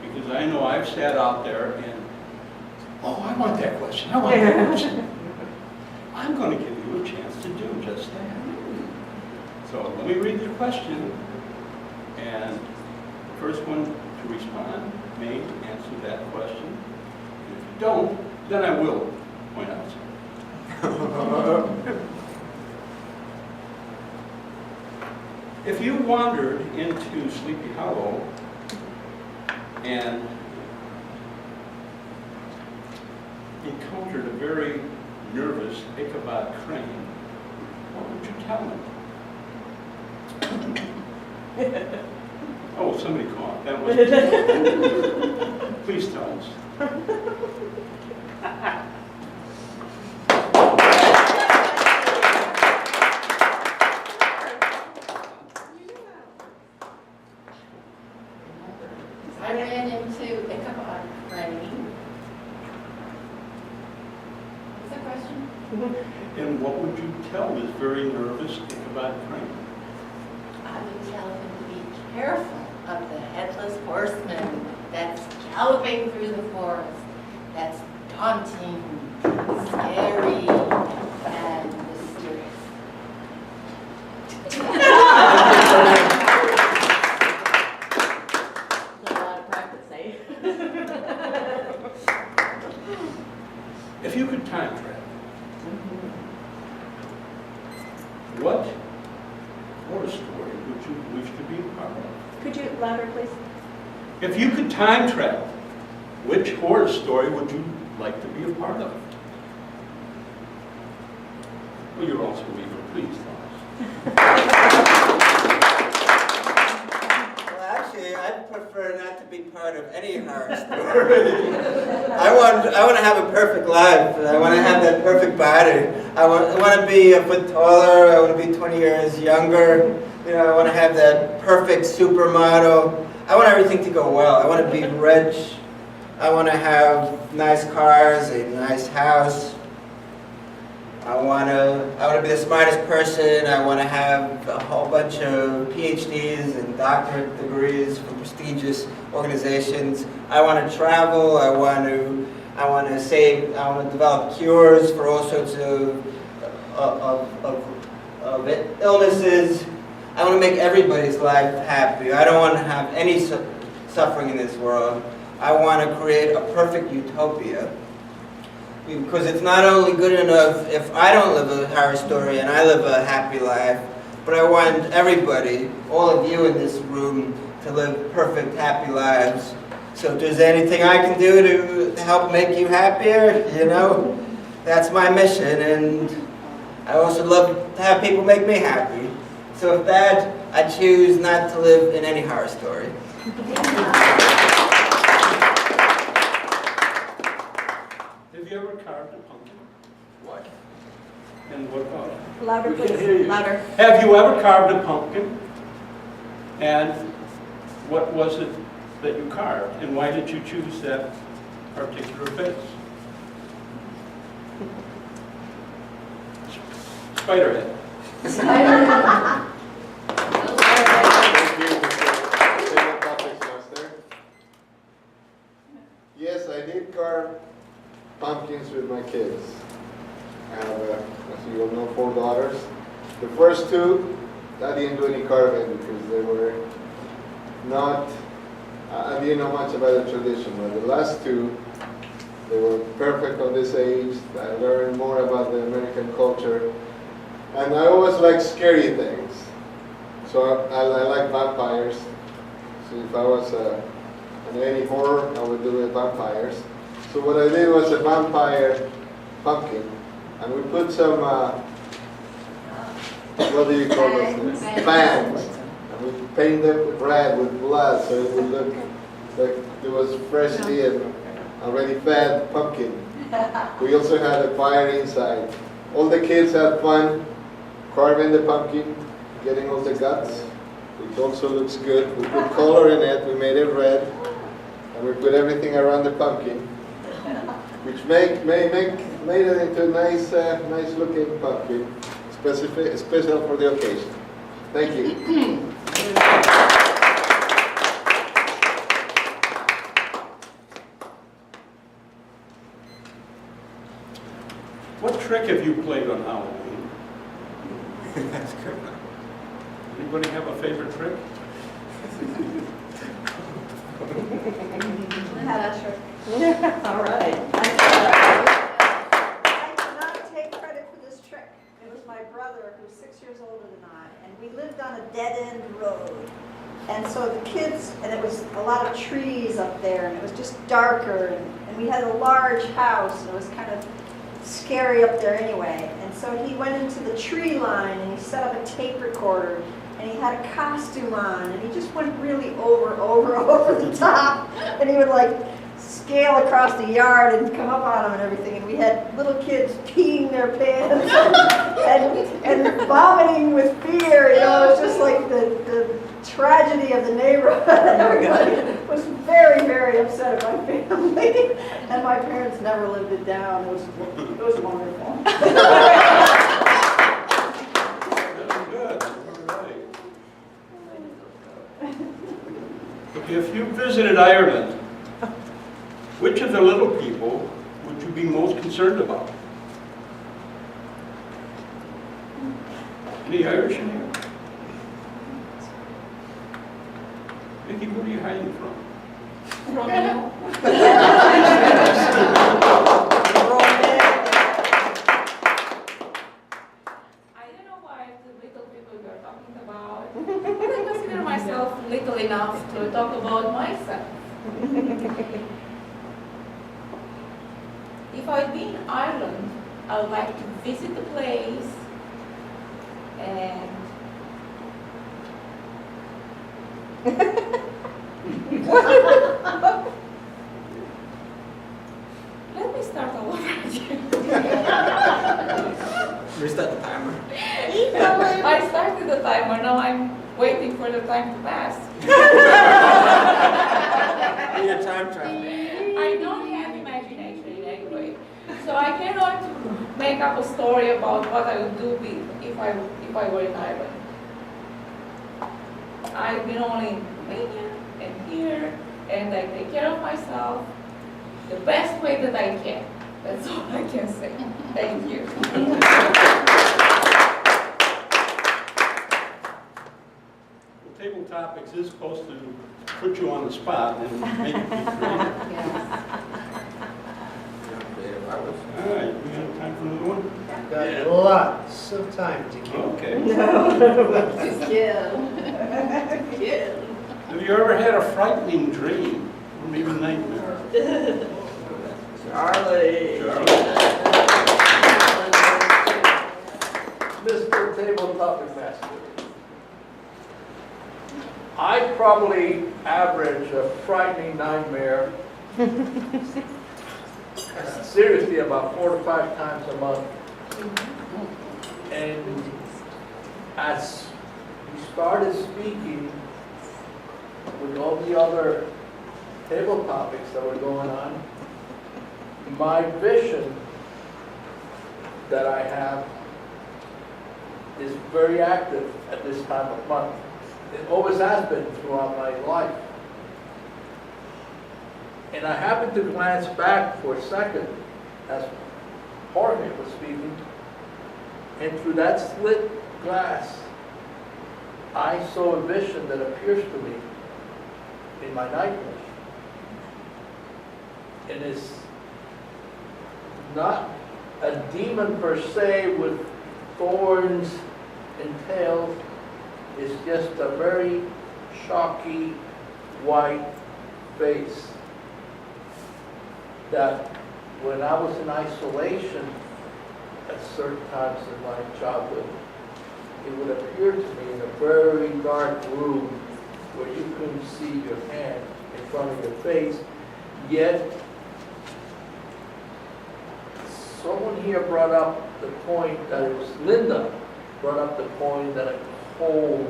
Speaker 12: because I know I've sat out there and, oh, I want that question, I want that question. I'm going to give you a chance to do just that. So let me read the question, and the first one to respond may answer that question. And if you don't, then I will point out something. If you wandered into Sleepy Hollow and encountered a very nervous Ichabod Crane, what would you tell him? Oh, somebody coughed. That was. Please tell us.
Speaker 4: I ran into Ichabod Crane. What's the question?
Speaker 12: And what would you tell this very nervous Ichabod Crane?
Speaker 4: I would tell him to be careful of the headless horseman that's galloping through the forest, that's daunting, scary, and mysterious.
Speaker 3: A lot of practice, eh?
Speaker 12: If you could time travel, what horror story would you wish to be a part of?
Speaker 3: Could you louder, please?
Speaker 12: If you could time travel, which horror story would you like to be a part of? Well, you're also a leader. Please tell
Speaker 11: Well, actually, I'd prefer not to be part of any horror story. I want to have a perfect life. I want to have that perfect body. I want to be a foot taller. I want to be 20 years younger. You know, I want to have that perfect supermodel. I want everything to go well. I want to be rich. I want to have nice cars, a nice house. I want to be the smartest person. I want to have a whole bunch of PhDs and doctorate degrees from prestigious organizations. I want to travel. I want to save. I want to develop cures for all sorts of illnesses. I want to make everybody's life happy. I don't want to have any suffering in this world. I want to create a perfect utopia. Because it's not only good enough if I don't live a horror story and I live a happy life, but I want everybody, all of you in this room, to live perfect, happy lives. So if there's anything I can do to help make you happier, you know, that's my mission. And I also love to have people make me happy. So with that, I choose not to live in any horror story.
Speaker 12: Have you ever carved a pumpkin?
Speaker 11: What?
Speaker 12: And what about it?
Speaker 3: Louder,
Speaker 6: We can
Speaker 3: please.
Speaker 6: hear you.
Speaker 3: Louder.
Speaker 12: Have you ever carved a pumpkin? And what was it that you carved? And why did you choose that particular face? Spiderhead.
Speaker 9: Thank you, Mr. Toastmaster. Yes, I did carve pumpkins with my kids. I have, as you all know, 4 daughters. The first 2, I didn't do any carving because they were not, I didn't know much about the tradition, but the last 2, they were perfect on this age. I learned more about the American culture. And I always like scary things. So I like vampires. So if I was in any horror, I would do it vampires. So what I did was a vampire pumpkin. And we put some, what do you call this? Fangs. And we paint them red with blood so it would look like it was freshly and already fed pumpkin. We also had a fire inside. All the kids had fun carving the pumpkin, getting all the guts, which also looks good. We put color in it, we made it red, and we put everything around the pumpkin, which may make made it into a nice, nice looking pumpkin, special for the occasion. Thank you.
Speaker 12: What trick have you played on Halloween?
Speaker 11: That's good.
Speaker 12: Anybody have a favorite trick?
Speaker 8: All right. I cannot take credit for this trick. It was my brother, who's 6 years older than I, and we lived on a dead-end road. And so the kids, and it was a lot of trees up there, and it was just darker, and we had a large house, and it was kind of scary up there anyway. And so he went into the tree line, and he set up a tape recorder, and he had a costume on, and he just went really over the top, and he would like scale across the yard and come up on them and everything, and we had little kids peeing their pants and vomiting with fear, you know. It was just like the tragedy of the neighborhood. Everybody was very, very upset at my family, and my parents never lived it down. It was wonderful.
Speaker 12: Very good. All right. If you visited Ireland, which of the little people would you be most concerned about? Any Irish in here? Vicky, where are you hiding from?
Speaker 7: Romeo. I don't know why the little people you're talking about, but I consider myself little enough to talk about myself. If I'd be in Ireland, I would like to visit the place and let me start all over again.
Speaker 11: Restart the timer.
Speaker 7: I started the timer, now I'm waiting for the time to pass.
Speaker 11: Your time travel.
Speaker 7: I don't have imagination in any way, so I cannot make up a story about what I would do if I were in Ireland. I've been only in Romania and here, and I take care of myself the best way that I can. That's all I can say. Thank you.
Speaker 12: Well, Table Topics is supposed to put you on the spot and make you be creative. All right, we got time for another one?
Speaker 5: Got lots of time to kill.
Speaker 12: Okay. Have you ever had a frightening dream or maybe nightmare?
Speaker 6: Charlie.
Speaker 12: Charlie.
Speaker 6: Mr. Table Topic Master. I probably average a frightening nightmare seriously about 4 to 5 times a month. And as we started speaking with all the other table topics that were going on, my vision that I have is very active at this time of month. It always has been throughout my life. And I happened to glance back for a second as Jorge was speaking, and through that slit glass, I saw a vision that appears to me in my nightmares. And it's not a demon per se with thorns and tails. It's just a very chalky white face that when I was in isolation at certain times in my childhood, it would appear to me in a very dark room where you couldn't see your hand in front of your face, yet someone here brought up the point that it was Linda, brought up the point that a cold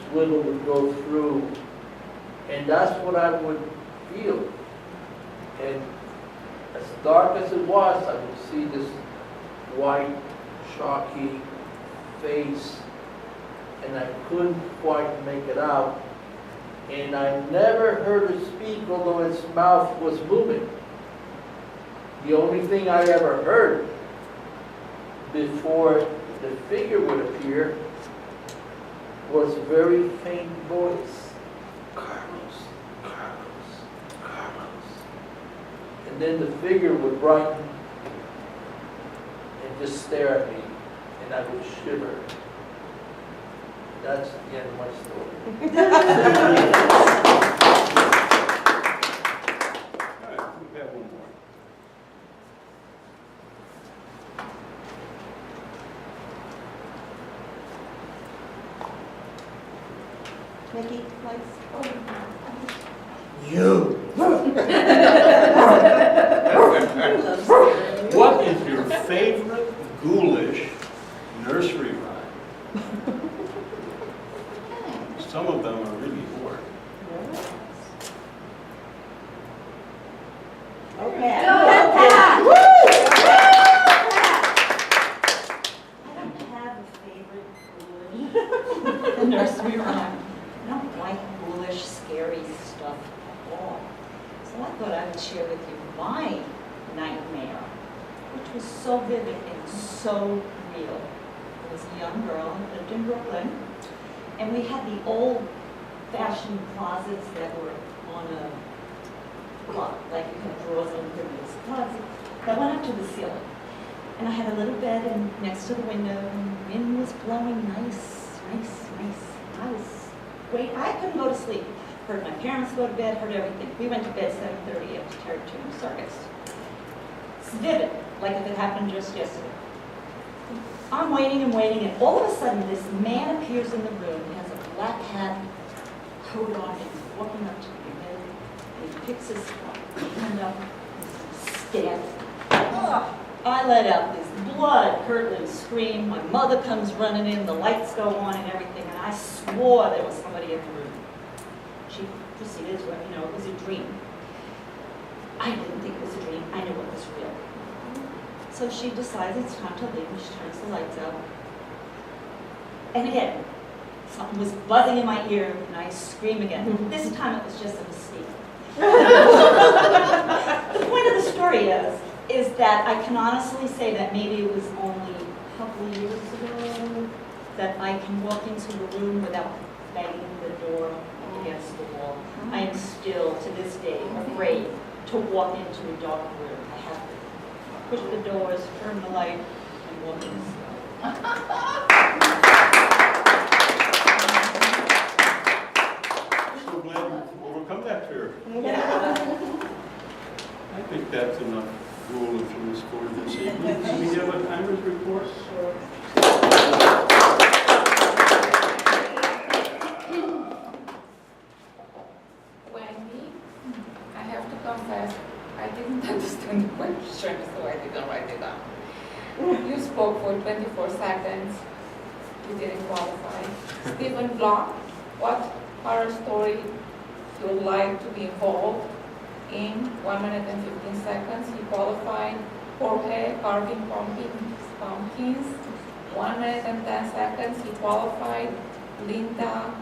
Speaker 6: swivel would go through, and that's what I would feel. And As dark as it was, I could see this white, chalky face, and I couldn't quite make it out. And I never heard her speak, although its mouth was moving. The only thing I ever heard before the figure would appear was a very faint voice. Carlos, Carlos, Carlos. And then the figure would brighten and just stare at me, and I would shiver. That's the end of my story.
Speaker 12: All right, we have one more.
Speaker 8: Nikki, please.
Speaker 12: You. What is your favorite ghoulish nursery rhyme? Some of them are really horrid.
Speaker 8: Okay.
Speaker 7: Go,
Speaker 8: Pat.
Speaker 7: Woo!
Speaker 13: I don't have a favorite ghoulish nursery rhyme. I don't like ghoulish, scary stuff at all. So I thought I would share with you my nightmare, which was so vivid and so real. I was a young girl, lived in Brooklyn, and we had the old-fashioned closets that were on a block, like you had drawers on this closet that went up to the ceiling. And I had a little bed next to the window, and the wind was blowing nice, nice, nice. I couldn't go to sleep. Heard my parents go to bed, heard everything. We went to bed 7:30 after Tarantino Circus. It's vivid, like if it happened just yesterday. I'm waiting and waiting, and all of a sudden this man appears in the room. He has a black hat, coat on, and he's walking up to me, and he picks his hand up, and stabs me. Ugh. I let out this blood-curdling scream. My mother comes running in, the lights go on and everything, and I swore there was somebody in the room. She proceeded to let me know it was a dream. I didn't think it was a dream. I knew it was real. So she decides it's time to leave, and she turns the lights out. And again, something was buzzing in my ear, and I scream again. This time it was just a mistake. The point of the story is that I can honestly say that maybe it was only a couple of years ago that I can walk into the room without banging the door against the wall. I am still, to this day, afraid to walk into a dark room. I have to push the doors, turn the light, and walk in.
Speaker 12: So glad you've overcome that fear. I think that's enough ghoulishness for this evening. Do we have a timer's report?
Speaker 7: Wendy, I have to confess, I didn't understand the question, so I didn't write it down. You spoke for 24 seconds. You didn't qualify. Stephen Block, what horror story you would like to be involved in 1 minute and 15 seconds? You qualified. Jorge, carving pumpkins, 1 minute and 10 seconds. He qualified. Linda,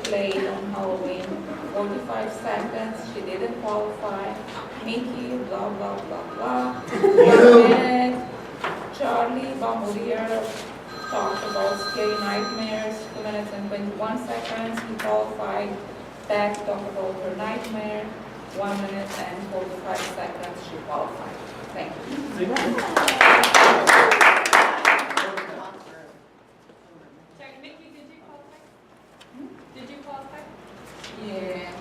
Speaker 7: played on Halloween, 45 seconds. She didn't qualify. Mickey, blah, blah, blah, blah. 1 minute. Charlie Bamurier talked about scary nightmares, 2 minutes and 21 seconds. He qualified. Beth talked about her nightmare, 1 minute and 45 seconds. She qualified. Thank you.
Speaker 1: Sorry, Mickey, did you qualify? Did you qualify?
Speaker 7: Yeah.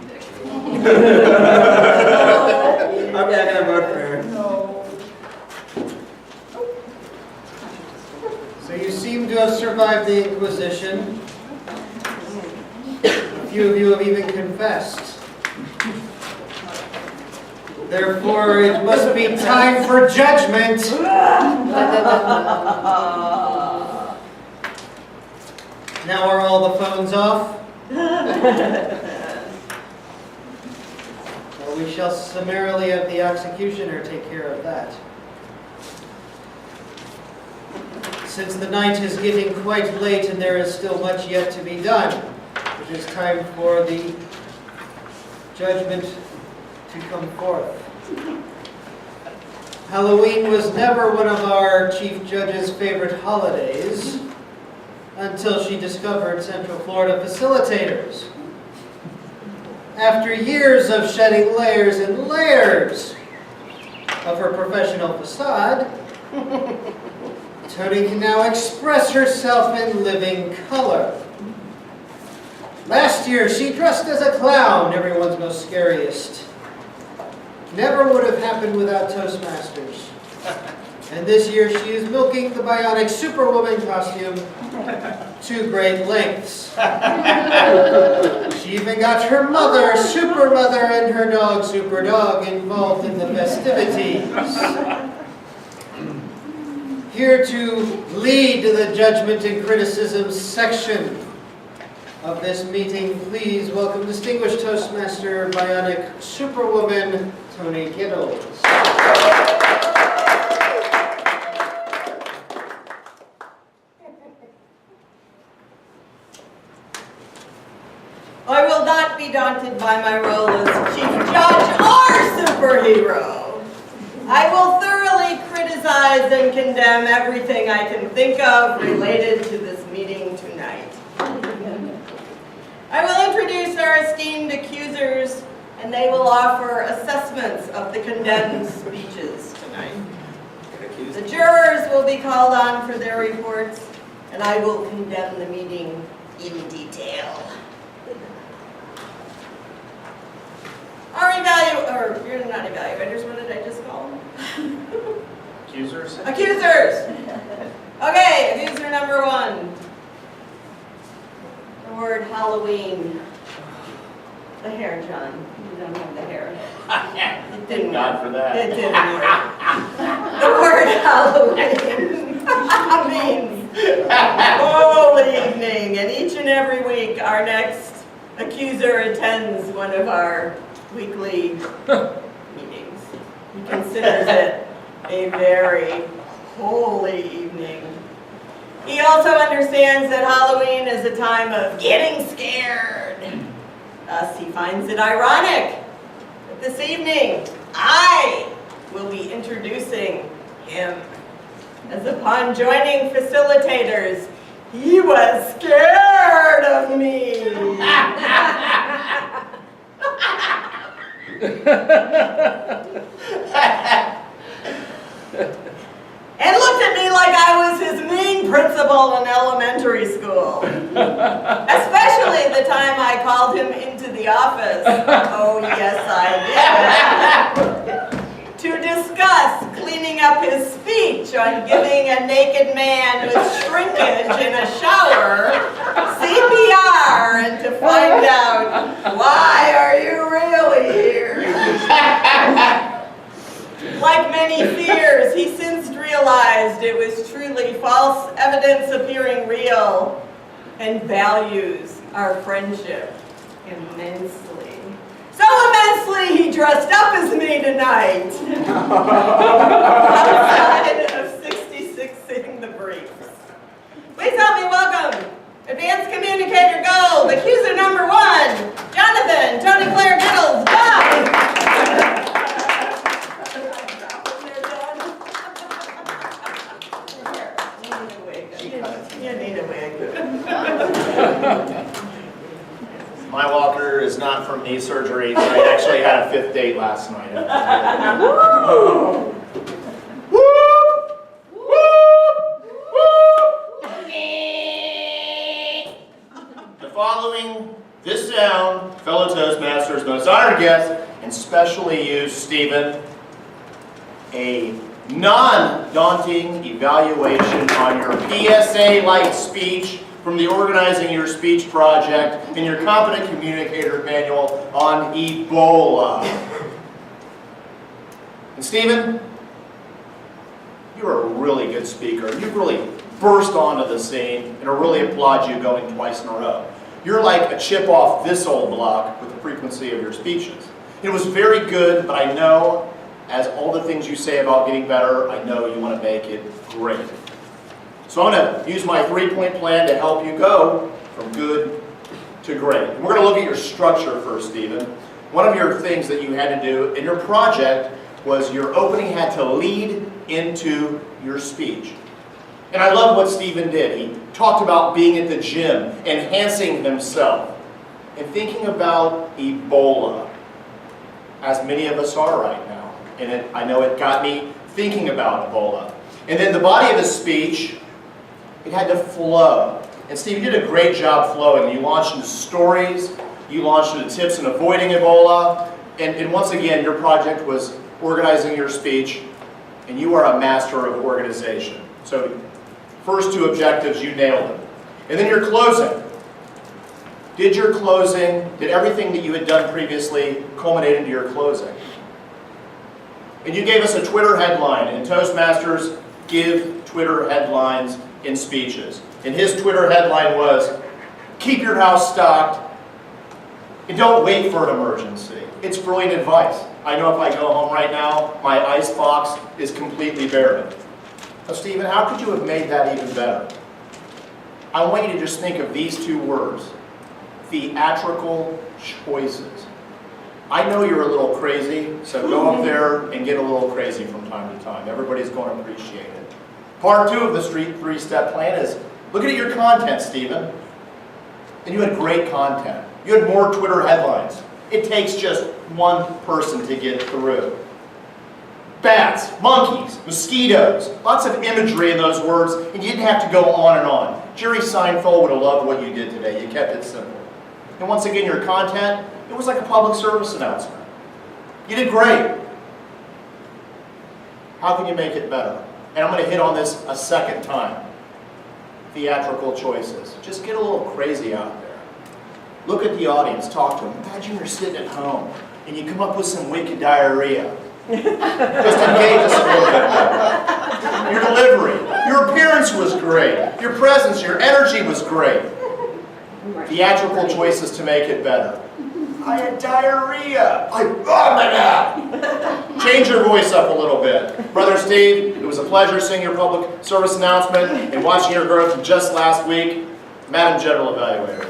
Speaker 11: Okay, I'm gonna vote for her.
Speaker 7: No.
Speaker 5: So you seem to have survived the Inquisition. A few of you have even confessed. Therefore, it must be time for judgment. Now are all the phones off? but we shall summarily have the executioner take care of that. Since the night is getting quite late and there is still much yet to be done, it is time for the judgment to come forth. Halloween was never one of our Chief Judge's favorite holidays until she discovered Central Florida facilitators. After years of shedding layers and layers of her professional facade, Tony can now express herself in living color. Last year, she dressed as a clown, everyone's most scariest. Never would have happened without Toastmasters. And this year, she is milking the bionic Superwoman costume to great lengths. She even got her mother, Super Mother, and her dog, Super Dog, involved in the festivities. Here to lead the judgment and criticism section of this meeting, please welcome distinguished Toastmaster Bionic Superwoman, Tony Kittles.
Speaker 14: I will not be daunted by my role as Chief Judge or superhero. I will thoroughly criticize and condemn everything I can think of related to this meeting tonight. I will introduce our esteemed accusers, and they will offer assessments of the condemned speeches tonight. The jurors will be called on for their reports, and I will condemn the meeting in detail. You're not evaluators, what did I just call them?
Speaker 2: Accusers?
Speaker 14: Accusers! Okay, accuser number one. The word Halloween. The hair, John. You don't have the hair. It didn't
Speaker 2: God
Speaker 14: work.
Speaker 2: for that.
Speaker 14: It didn't work. The word Halloween means holy evening. And each and every week, our next accuser attends one of our weekly meetings. He considers it a very holy evening. He also understands that Halloween is a time of getting scared. Thus, he finds it ironic that this evening I will be introducing him, as upon joining facilitators, he was scared of me. And looked at me like I was his mean principal in elementary school. Especially the time I called him into the office. Oh, yes, I did. To discuss cleaning up his speech on giving a naked man with shrinkage in a shower CPR, and to find out, why are you really here? Like many fears, he since realized it was truly false evidence appearing real, and values our friendship immensely. So immensely, he dressed up as me tonight. Outside of 66ing the briefs. Please help me welcome Advanced Communicator Gold, accuser number one, Jonathan Tony Claire Gittles. You need a wig.
Speaker 2: My walker is not from knee surgery, so I actually had a 5th date last night. The following, this sound, fellow Toastmasters, most honored guest, and specially you, Stephen, a non-daunting evaluation on your PSA-like speech from the Organizing Your Speech project and your Competent Communicator manual on Ebola. And Stephen, you're a really good speaker. You really burst onto the scene, and I really applaud you going twice in a row. You're like a chip off this old block with the frequency of your speeches. It was very good, but I know, as all the things you say about getting better, I know you want to make it great. So I'm going to use my 3-point plan to help you go from good to great. And we're going to look at your structure first, Stephen. One of your things that you had to do in your project was your opening had to lead into your speech. And I love what Stephen did. He talked about being at the gym, enhancing himself, and thinking about Ebola, as many of us are right now. And I know it got me thinking about Ebola. And then the body of his speech, it had to flow. And Steve, you did a great job flowing. You launched into stories, you launched into tips in avoiding Ebola, and once again, your project was organizing your speech, and you are a master of organization. So, first 2 objectives, you nailed them. And then your closing. Did everything that you had done previously culminate into your closing? And you gave us a Twitter headline, and Toastmasters give Twitter headlines in speeches. And his Twitter headline was, keep your house stocked and don't wait for an emergency. It's brilliant advice. I know if I go home right now, my ice box is completely barren. Now, Stephen, how could you have made that even better? I want you to just think of these 2 words, theatrical choices. I know you're a little crazy, so go up there and get a little crazy from time to time. Everybody's going to appreciate it. Part 2 of the 3-step plan is, look at your content, Stephen. And you had great content. You had more Twitter headlines. It takes just one person to get through. Bats, monkeys, mosquitoes, lots of imagery in those words, and you didn't have to go on and on. Jerry Seinfeld would have loved what you did today. You kept it simple. And once again, your content, it was like a public service announcement. You did great. How can you make it better? And I'm going to hit on this a second time. Theatrical choices. Just get a little crazy out there. Look at the audience, talk to them. Imagine you're sitting at home and you come up with some wicked diarrhea. Just engage us a little bit more. Your delivery, your appearance was great. Your presence, your energy was great. Theatrical choices to make it better. I had diarrhea. I vomited. Change your voice up a little bit. Brother Steve, it was a pleasure seeing your public service announcement and watching your growth just last week. Madam General Evaluator.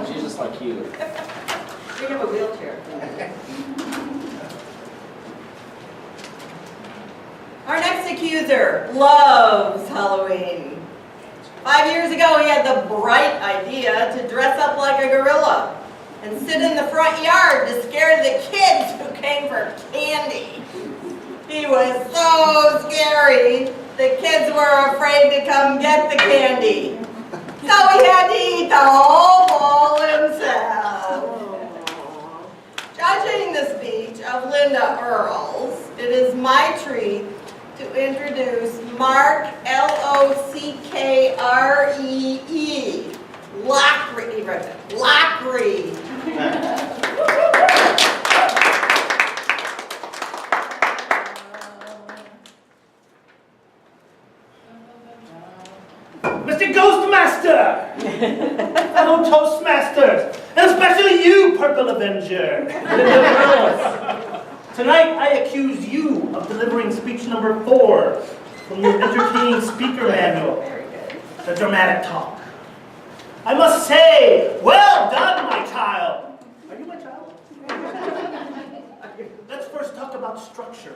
Speaker 2: She's just like you.
Speaker 14: We have a wheelchair. Our next accuser loves Halloween. 5 years ago, he had the bright idea to dress up like a gorilla and sit in the front yard to scare the kids who came for candy. He was so scary, the kids were afraid to come get the candy. So he had to eat the whole bowl himself. Judging the speech of Linda Earls, it is my treat to introduce Mark, L-O-C-K-R-E-E, Lockery.
Speaker 10: Mr. Ghostmaster! Fellow Toastmasters! And especially you, Purple Avenger! Tonight, I accuse you of delivering speech number 4 from your entertaining speaker manual, the dramatic talk. I must say, well done, my child. Are you my child? Let's first talk about structure.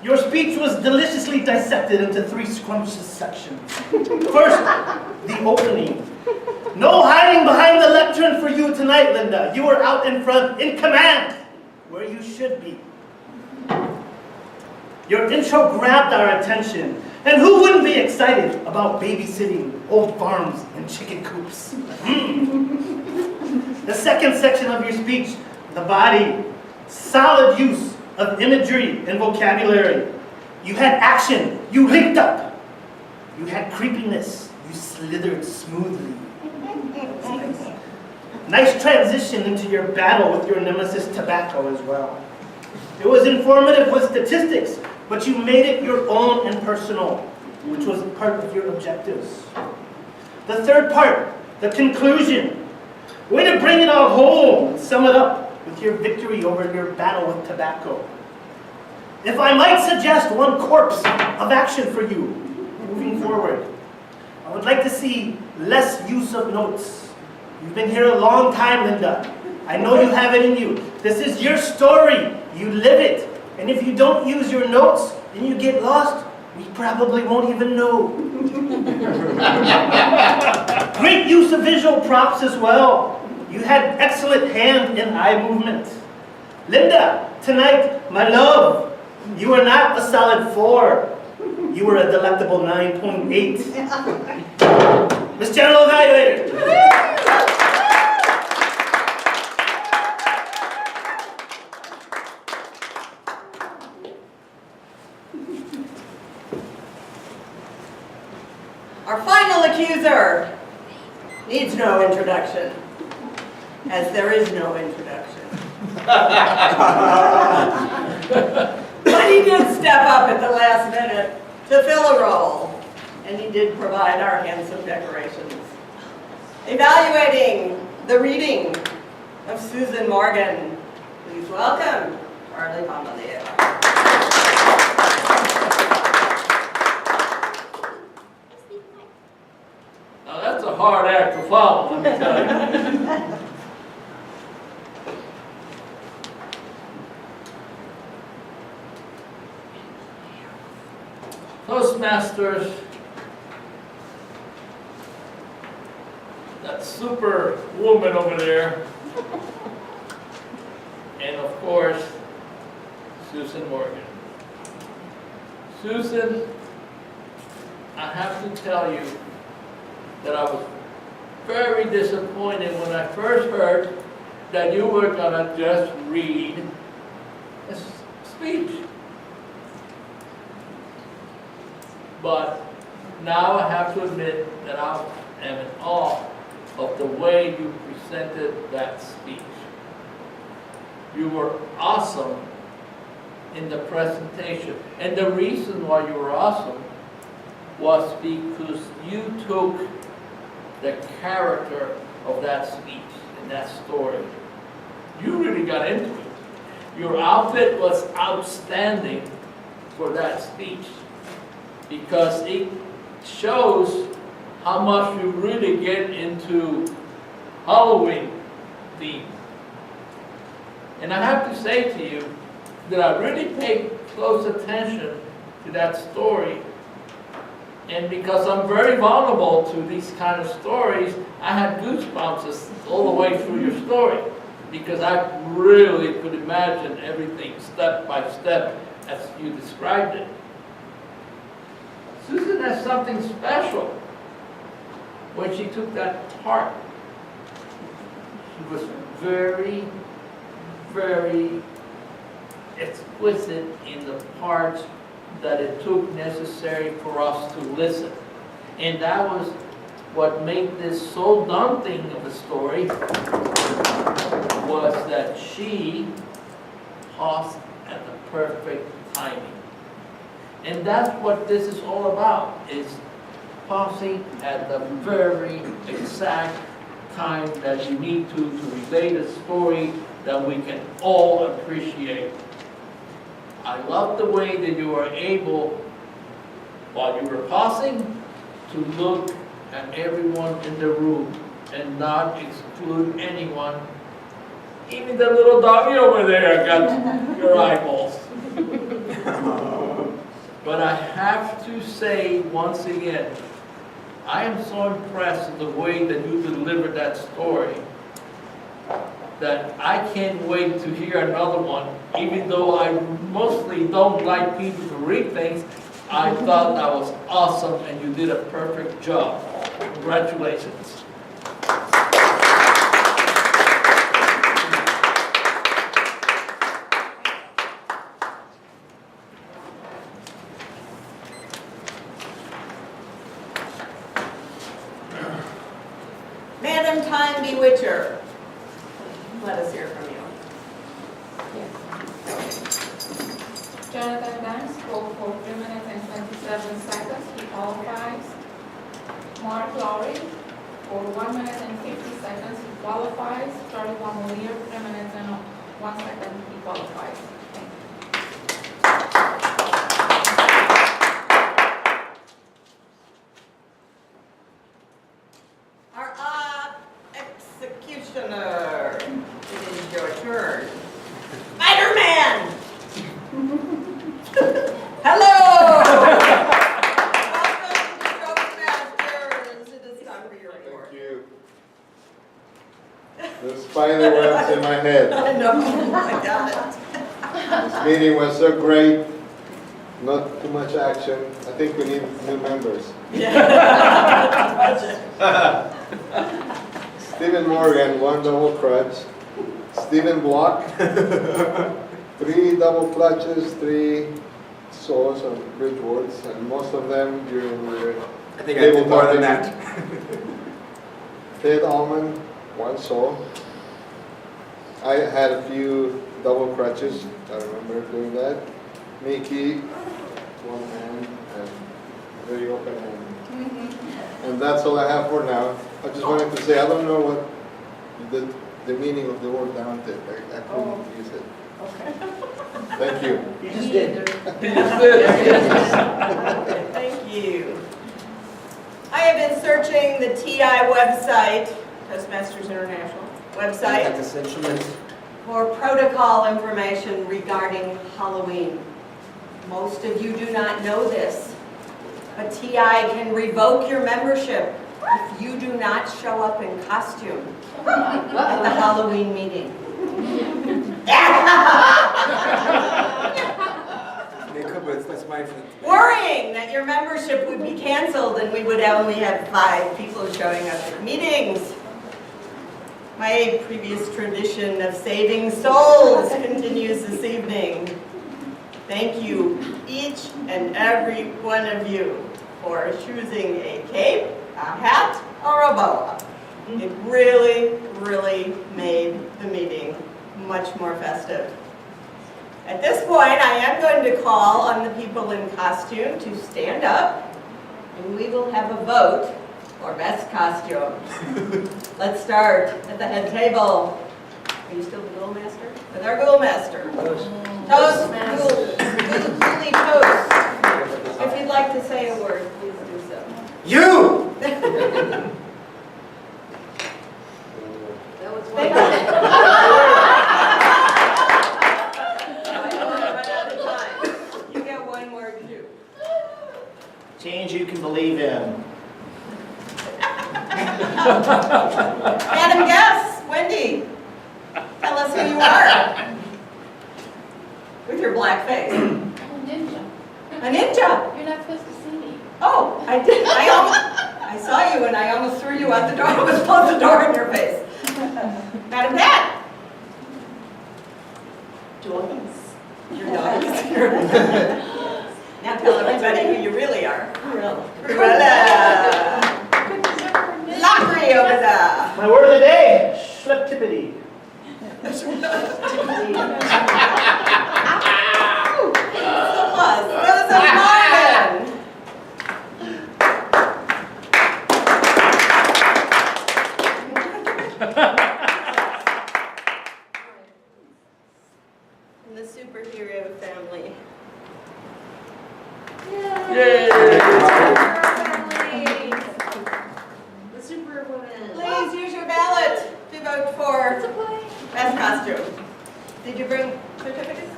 Speaker 10: Your speech was deliciously dissected into 3 scrumptious sections. First, the opening. No hiding behind the lectern for you tonight, Linda. You are out in front, in command, where you should be. Your intro grabbed our attention, and who wouldn't be excited about babysitting old farms and chicken coops? The second section of your speech, the body, solid use of imagery and vocabulary. You had action, you linked up. You had creepiness, you slithered smoothly. Nice transition into your battle with your nemesis tobacco as well. It was informative with statistics, but you made it your own and personal, which was part of your objectives. The third part, the conclusion. Way to bring it all home and sum it up with your victory over your battle with tobacco. If I might suggest one course of action for you moving forward, I would like to see less use of notes. You've been here a long time, Linda. I know you have it in you. This is your story. You live it. And if you don't use your notes and you get lost, we probably won't even know. Great use of visual props as well. You had excellent hand and eye movement. Linda, tonight, my love, you were not a solid 4. You were a delectable 9.8. Miss General Evaluator.
Speaker 14: Our final accuser needs no introduction, as there is no introduction. But he did step up at the last minute to fill a role, and he did provide our handsome decorations. Evaluating the reading of Susan Morgan, please welcome Charlie Pomerleau.
Speaker 6: Now that's a hard act to follow, let me tell you. Toastmasters, that super woman over there, and of course, Susan Morgan. Susan, I have to tell you that I was very disappointed when I first heard that you were gonna just read a speech. But now I have to admit that I am in awe of the way you presented that speech. You were awesome in the presentation. And the reason why you were awesome was because you took the character of that speech and that story. You really got into it. Your outfit was outstanding for that speech, because it shows how much you really get into Halloween theme. And I have to say to you that I really paid close attention to that story. And because I'm very vulnerable to these kind of stories, I had goosebumps all the way through your story, because I really could imagine everything step by step as you described it. Susan has something special when she took that part. She was very, very explicit in the parts that it took necessary for us to listen. And that was what made this so daunting of a story, was that she paused at the perfect timing. And that's what this is all about, is pausing at the very exact time that you need to relate a story that we can all appreciate. I love the way that you were able, while you were pausing, to look at everyone in the room and not exclude anyone. Even the little doggy over there got your eyeballs. But I have to say once again, I am so impressed with the way that you delivered that story, that I can't wait to hear another one. Even though I mostly don't like people to read things, I thought that was awesome, and you did a perfect job. Congratulations.
Speaker 14: Madam Time Bewitcher, let us hear from you.
Speaker 7: Jonathan Banks spoke for 3 minutes and 27 seconds. He qualifies. Mark Lowry for 1 minute and 50 seconds. He qualifies. Charlie Wamolier, 3 minutes and 1 second. He qualifies. Thank you.
Speaker 14: Our executioner, it is your turn. Spider-Man! Hello! Welcome to Toastmasters. It is time for your report.
Speaker 9: Thank you. The spider webs in my head.
Speaker 14: I know, I got it.
Speaker 9: This meeting was so great. Not too much action. I think we need new members. Stephen Morgan, 1 double crutch. Stephen Block, 3 double clutches, 3 saws on bridge words, and most of them during the
Speaker 11: I think I did more than that.
Speaker 9: Ted Allman, 1 saw. I had a few double crutches. I remember doing that. Mickey, 1 hand and very open hand. And that's all I have for now. I just wanted to say I don't know what the meaning of the word daunted. I couldn't use it.
Speaker 14: Okay.
Speaker 9: Thank you.
Speaker 10: You just did.
Speaker 14: Thank you. I have been searching the TI website, Toastmasters International website,
Speaker 11: This instrument.
Speaker 14: for protocol information regarding Halloween. Most of you do not know this, but TI can revoke your membership if you do not show up in costume at the Halloween meeting.
Speaker 11: They could, but that's my fault.
Speaker 14: Worrying that your membership would be canceled and we would only have 5 people showing up at meetings. My previous tradition of saving souls continues this evening. Thank you, each and every one of you, for choosing a cape, a hat, or a boa. It really, really made the meeting much more festive. At this point, I am going to call on the people in costume to stand up, and we will have a vote for best costume. Let's start at the head table. Are you still the Ghoul Master? With our Ghoul Master. Toast, Toast. If you'd like to say a word, please do so.
Speaker 11: You!
Speaker 14: That was one. You get 1 word too.
Speaker 2: Change you can believe in.
Speaker 14: Madam Guest, Wendy, tell us who you are. With your black face.
Speaker 4: Ninja.
Speaker 14: A ninja.
Speaker 4: You're not supposed to see me.
Speaker 14: Oh, I did. I saw you and I almost threw you out the door. I almost closed the door in your face. Madam Pat.
Speaker 4: Joyce.
Speaker 14: Your dog is here. Now tell everybody who you really are. Cruella. Lockery over there.
Speaker 10: My word of the day, schleptippity.
Speaker 14: Rosa Martin. And the superhero family.
Speaker 6: Yay!
Speaker 8: The Superwoman.
Speaker 14: Please use your ballot to vote for best costume. Did you bring certificates?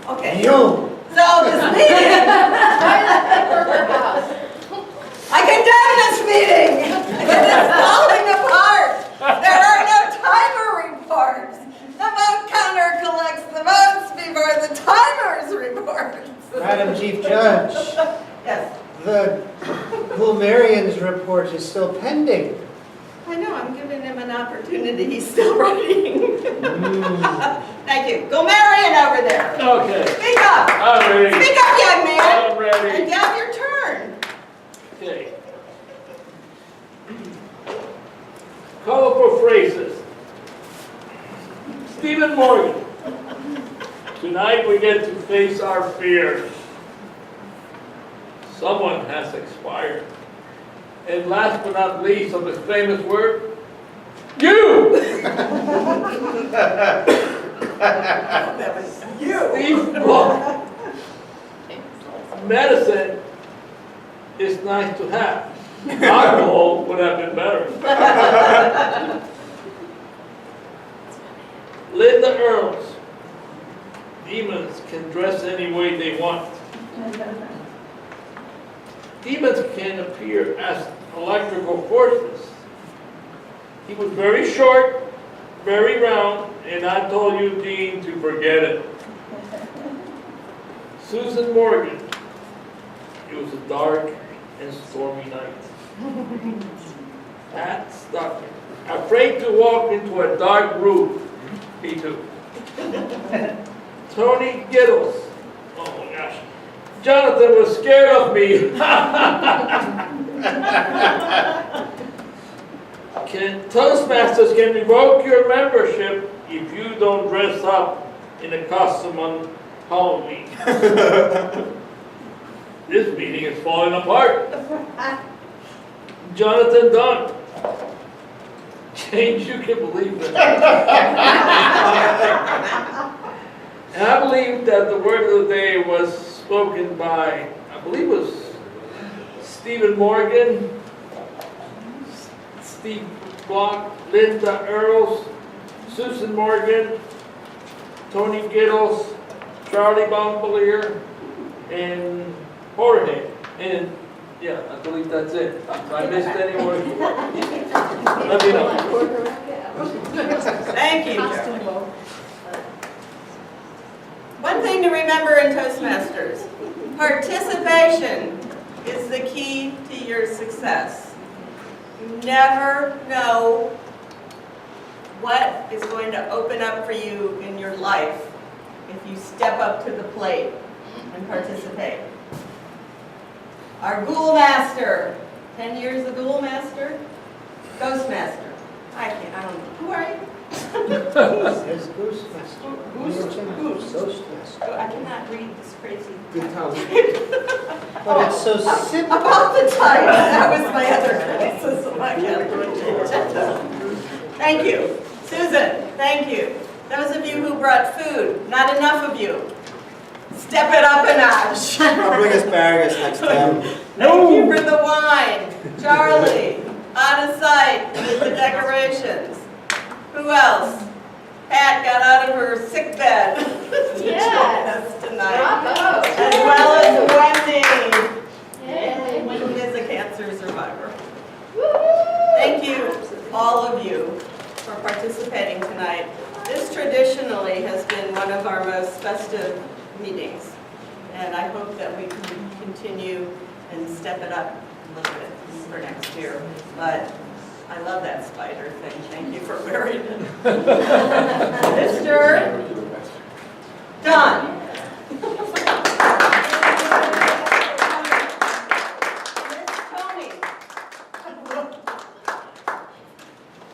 Speaker 14: Okay.
Speaker 5: You!
Speaker 14: So this meeting, I condemn this meeting. It is falling apart. There are no timer reports. The vote counter collects the votes before the timers reports.
Speaker 5: Madam Chief Judge,
Speaker 14: Yes,
Speaker 5: the Grammarian's report is still pending.
Speaker 14: I know, I'm giving him an opportunity. He's still writing. Thank you. Grammarian over there.
Speaker 6: Okay,
Speaker 14: Speak up.
Speaker 6: I'm ready.
Speaker 14: Speak up, young man.
Speaker 6: I'm ready.
Speaker 14: And you have your turn.
Speaker 6: Okay. Colorful phrases. Stephen Morgan. Tonight we get to face our fears. Someone has expired. And last but not least, of the famous word, you!
Speaker 14: That was you.
Speaker 6: Steve Block. Medicine is nice to have. Alcohol would have been better. Linda Earls. Demons can dress any way they want. Demons can appear as electrical forces. He was very short, very round, and I told you, Dean, to forget it. Susan Morgan. It was a dark and stormy night. Pat Stockton. Afraid to walk into a dark room. Me too. Tony Giddles. Oh my gosh. Jonathan was scared of me. Toastmasters can revoke your membership if you don't dress up in a costume on Halloween. This meeting is falling apart. Jonathan Dunn. James, you can believe that. And I believe that the word of the day was spoken by, I believe it was Stephen Morgan, Steve Block, Linda Earls, Susan Morgan, Tony Giddles, Charlie Bombalier, and Jorge. And yeah, I believe that's it. If I missed any word, let me know.
Speaker 14: Thank you, Joe. One thing to remember in Toastmasters, participation is the key to your success. You never know what is going to open up for you in your life if you step up to the plate and participate. Our Ghoul Master, 10 years a Ghoul Master, Ghostmaster. I don't know. Who are you?
Speaker 5: There's Toastmaster.
Speaker 14: Oh, I cannot read this crazy.
Speaker 5: Good time. But it's so simple.
Speaker 14: About the time. That was my other criticism. I can't change it. Thank you. Susan, thank you. Those of you who brought food, not enough of you. Step it up a notch.
Speaker 11: I'll bring asparagus next time.
Speaker 14: Thank you for the wine. Charlie, out of sight with the decorations. Who else? Pat got out of her sick bed to join us tonight.
Speaker 4: Bravo.
Speaker 14: As well as Wendy. Wendy is a cancer survivor. Thank you, all of you, for participating tonight. This traditionally has been one of our most festive meetings, and I hope that we can continue and step it up a little bit for next year. But I love that spider thing. Thank you for wearing it. Mr. Dunn.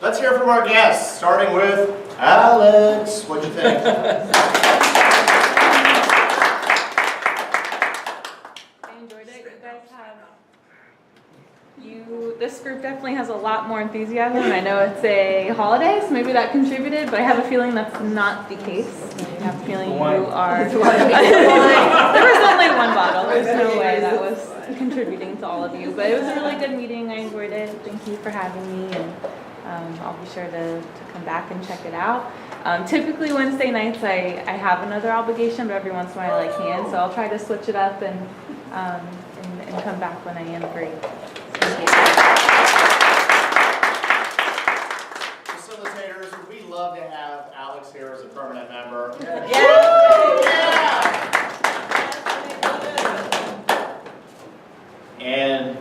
Speaker 2: Let's hear from our guests, starting with Alex. What'd you think?
Speaker 3: This group definitely has a lot more enthusiasm. I know it's a holiday, so maybe that contributed, but I have a feeling that's not the case. I have a feeling you are... There was only one bottle. There's no way that was contributing to all of you. But it was a really good meeting. I enjoyed it. Thank you for having me, and I'll be sure to come back and check it out. Typically Wednesday nights I have another obligation, but every once in a while I can, so I'll try to switch it up and come back when I am free. Thank you.
Speaker 2: Facilitators, we love to have Alex here as a permanent member. And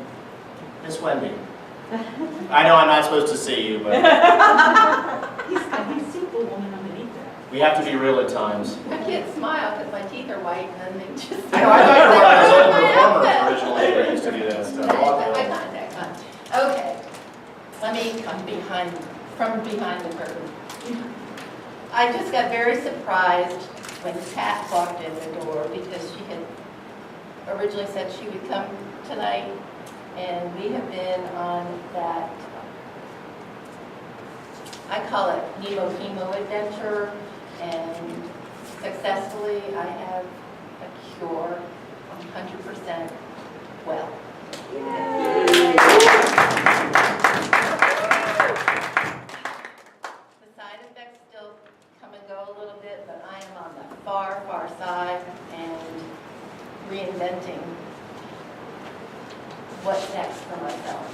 Speaker 2: Miss Wendy. I know I'm not supposed to see you, but
Speaker 13: He's Superwoman underneath there.
Speaker 2: we have to be real at times.
Speaker 4: I can't smile because my teeth are white and then they just...
Speaker 2: I know, I thought you were one of those old performers originally that used to do that stuff.
Speaker 4: I contact on. Okay, let me come from behind the curtain. I just got very surprised when Pat walked in the door because she had originally said she would come tonight, and we have been on that, I call it Nemo adventure, and successfully I have a cure 100% well. The side effects still come and go a little bit, but I am on the far, far side and reinventing what's next for myself.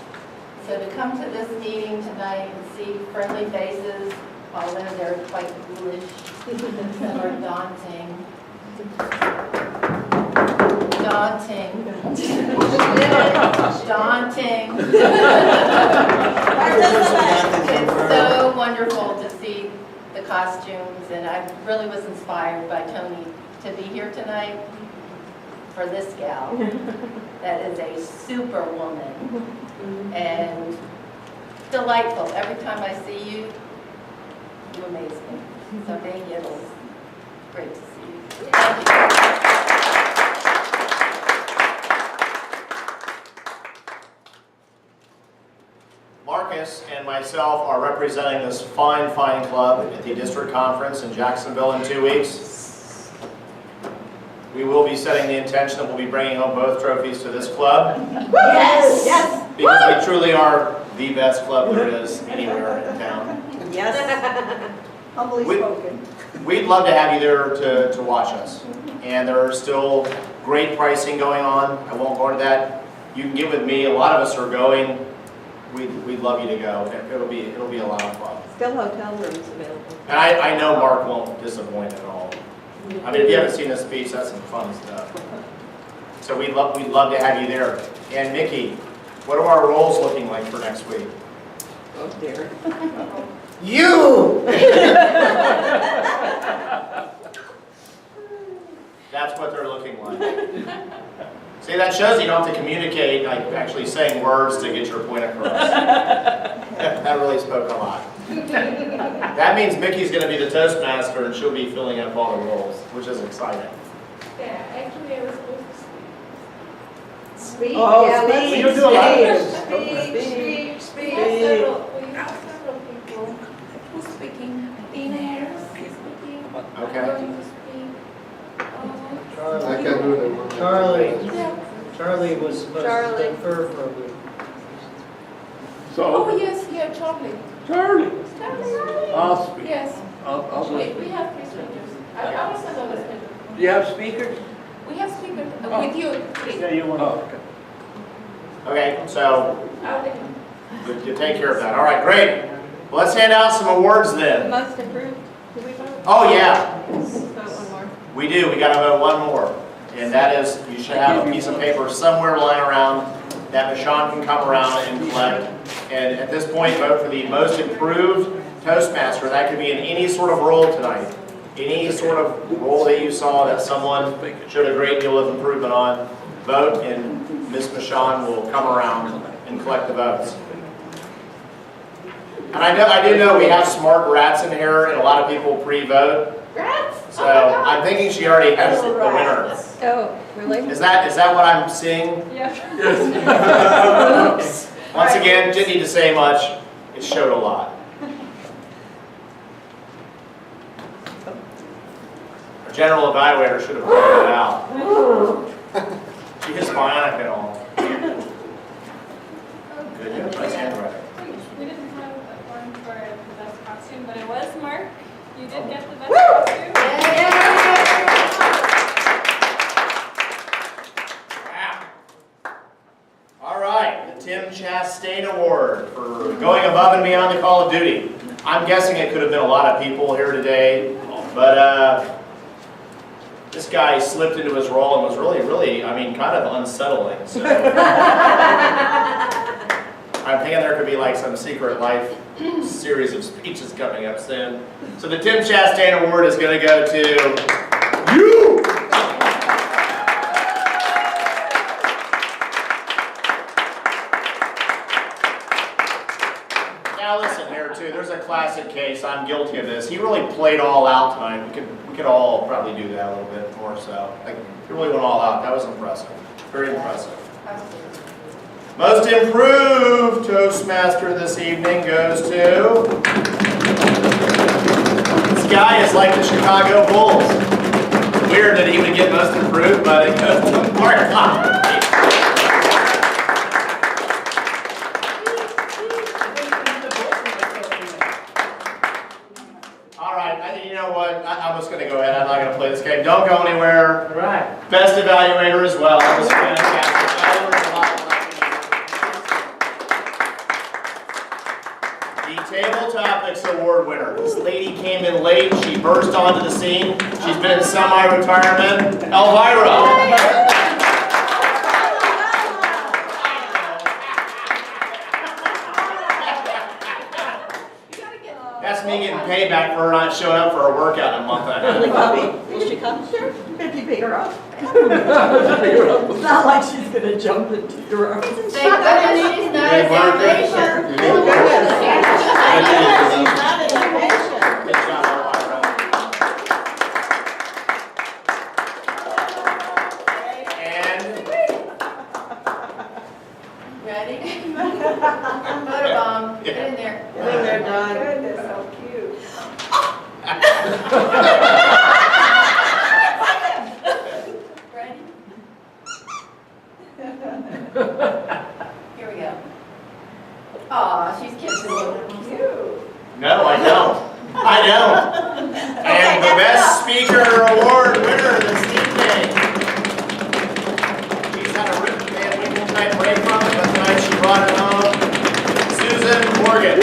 Speaker 4: So to come to this meeting tonight and see friendly faces, although they're quite ghoulish or daunting. Daunting. It's so wonderful to see the costumes, and I really was inspired by Tony to be here tonight for this gal. That is a super woman and delightful. Every time I see you, you amaze me. So Dave Yittles, great to see you. Thank you.
Speaker 2: Marcus and myself are representing this fine, fine club at the district conference in Jacksonville in 2 weeks. We will be setting the intention that we'll be bringing home both trophies to this club.
Speaker 14: Yes, yes.
Speaker 2: Because we truly are the best club there is anywhere in town.
Speaker 14: Yes. Humbly spoken.
Speaker 2: We'd love to have you there to watch us. And there are still great pricing going on. I won't go into that. You can get with me. A lot of us are going. We'd love you to go. It'll be a lot of fun.
Speaker 14: Still hotel rooms available.
Speaker 2: And I know Mark won't disappoint at all. I mean, if you haven't seen this speech, that's some fun stuff. So we'd love to have you there. And Mickey, what are our roles looking like for next week?
Speaker 14: Oh dear.
Speaker 5: You!
Speaker 2: That's what they're looking like. See, that shows you don't have to communicate, like actually saying words to get your point across. That really spoke a lot. That means Mickey's going to be the Toastmaster and she'll be filling up all the roles, which is exciting.
Speaker 7: Yeah, actually I was supposed to speak.
Speaker 14: Speak.
Speaker 10: Oh,
Speaker 14: Yeah,
Speaker 10: speak.
Speaker 14: let's
Speaker 10: You do a lot.
Speaker 14: speak.
Speaker 7: We have several people who's speaking. Tina is speaking.
Speaker 2: Okay.
Speaker 7: I'm going to speak.
Speaker 9: I can do that one.
Speaker 5: Charlie was supposed to defer for a week.
Speaker 7: Oh,
Speaker 6: So,
Speaker 7: yes, yeah, Charlie.
Speaker 6: Charlie,
Speaker 7: Charlie.
Speaker 6: I'll speak.
Speaker 7: Yes.
Speaker 6: I'll
Speaker 7: We
Speaker 6: listen.
Speaker 7: have three speakers. I will send over the schedule.
Speaker 6: Do you have speakers?
Speaker 7: We have speakers with you, three.
Speaker 10: Yeah, you want
Speaker 6: Oh, okay.
Speaker 2: Okay, so
Speaker 7: I'll let you.
Speaker 2: you take care of that. All right, great. Well, let's hand out some awards then.
Speaker 3: Most improved. Do we vote?
Speaker 2: Oh, yeah.
Speaker 3: Let's vote one more.
Speaker 2: We do. We got to vote one more. And that is, you should have a piece of paper somewhere lying around that Michonne can come around and collect. And at this point, vote for the most improved Toastmaster. That could be in any sort of role tonight. Any sort of role that you saw that someone showed a great deal of improvement on, vote, and Miss Michonne will come around and collect the votes. And I do know we have smart rats in here, and a lot of people pre-vote.
Speaker 7: Rats?
Speaker 2: So I'm thinking she already has the winner.
Speaker 3: Oh, really?
Speaker 2: Is that what I'm seeing?
Speaker 3: Yeah.
Speaker 2: Once again, didn't need to say much. It showed a lot. Our general evaluator should have pointed it out. She is bionic and all. Good, yeah, nice handwriting.
Speaker 1: We didn't have a one for the best costume, but it was Mark. You did get the best costume.
Speaker 2: All right, the Tim Chastain Award for going above and beyond the call of duty. I'm guessing it could have been a lot of people here today, but this guy slipped into his role and was really, I mean, kind of unsettling. So. I'm thinking there could be like some secret life series of speeches coming up soon. So the Tim Chastain Award is going to go to you! Now listen here too, there's a classic case, I'm guilty of this. He really played all out tonight. We could all probably do that a little bit more so. Like, he really went all out. That was impressive. Very impressive. Most improved Toastmaster this evening goes to... This guy is like the Chicago Bulls. Weird that he would get most improved, but it goes to Mark. All right, you know what? I'm just going to go ahead. I'm not going to play this game. Don't go anywhere.
Speaker 10: All right.
Speaker 2: Best Evaluator as well. That was fantastic. I learned a lot. The Table Topics Award winner. This lady came in late. She burst onto the scene. She's been in semi-retirement. Elvira. That's me getting payback for her not showing up for her workout in a month and a half.
Speaker 14: Bobby, will she come? Sure. If you pick her up. It's not like she's gonna jump into your arms.
Speaker 4: Thank goodness she's not a salvation.
Speaker 2: Good job, Elvira. And
Speaker 4: Ready? Photobomb. Get in there.
Speaker 14: They're done.
Speaker 8: Goodness, so cute.
Speaker 4: Ready? Here we go. Aw, she's kissing me.
Speaker 2: no, I don't. I don't. And the Best Speaker Award winner this evening. She's had a written weekend type break from it, but tonight she brought it home. Susan Morgan.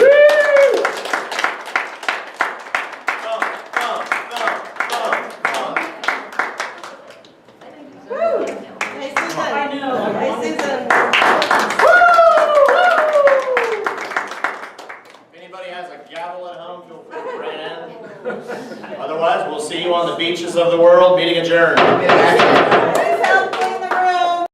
Speaker 14: Hey, Susan. I know. Hey, Susan.
Speaker 2: If anybody has a gavel at home, feel free to bring it in. Otherwise, we'll see you on the beaches of the world. Meeting adjourned.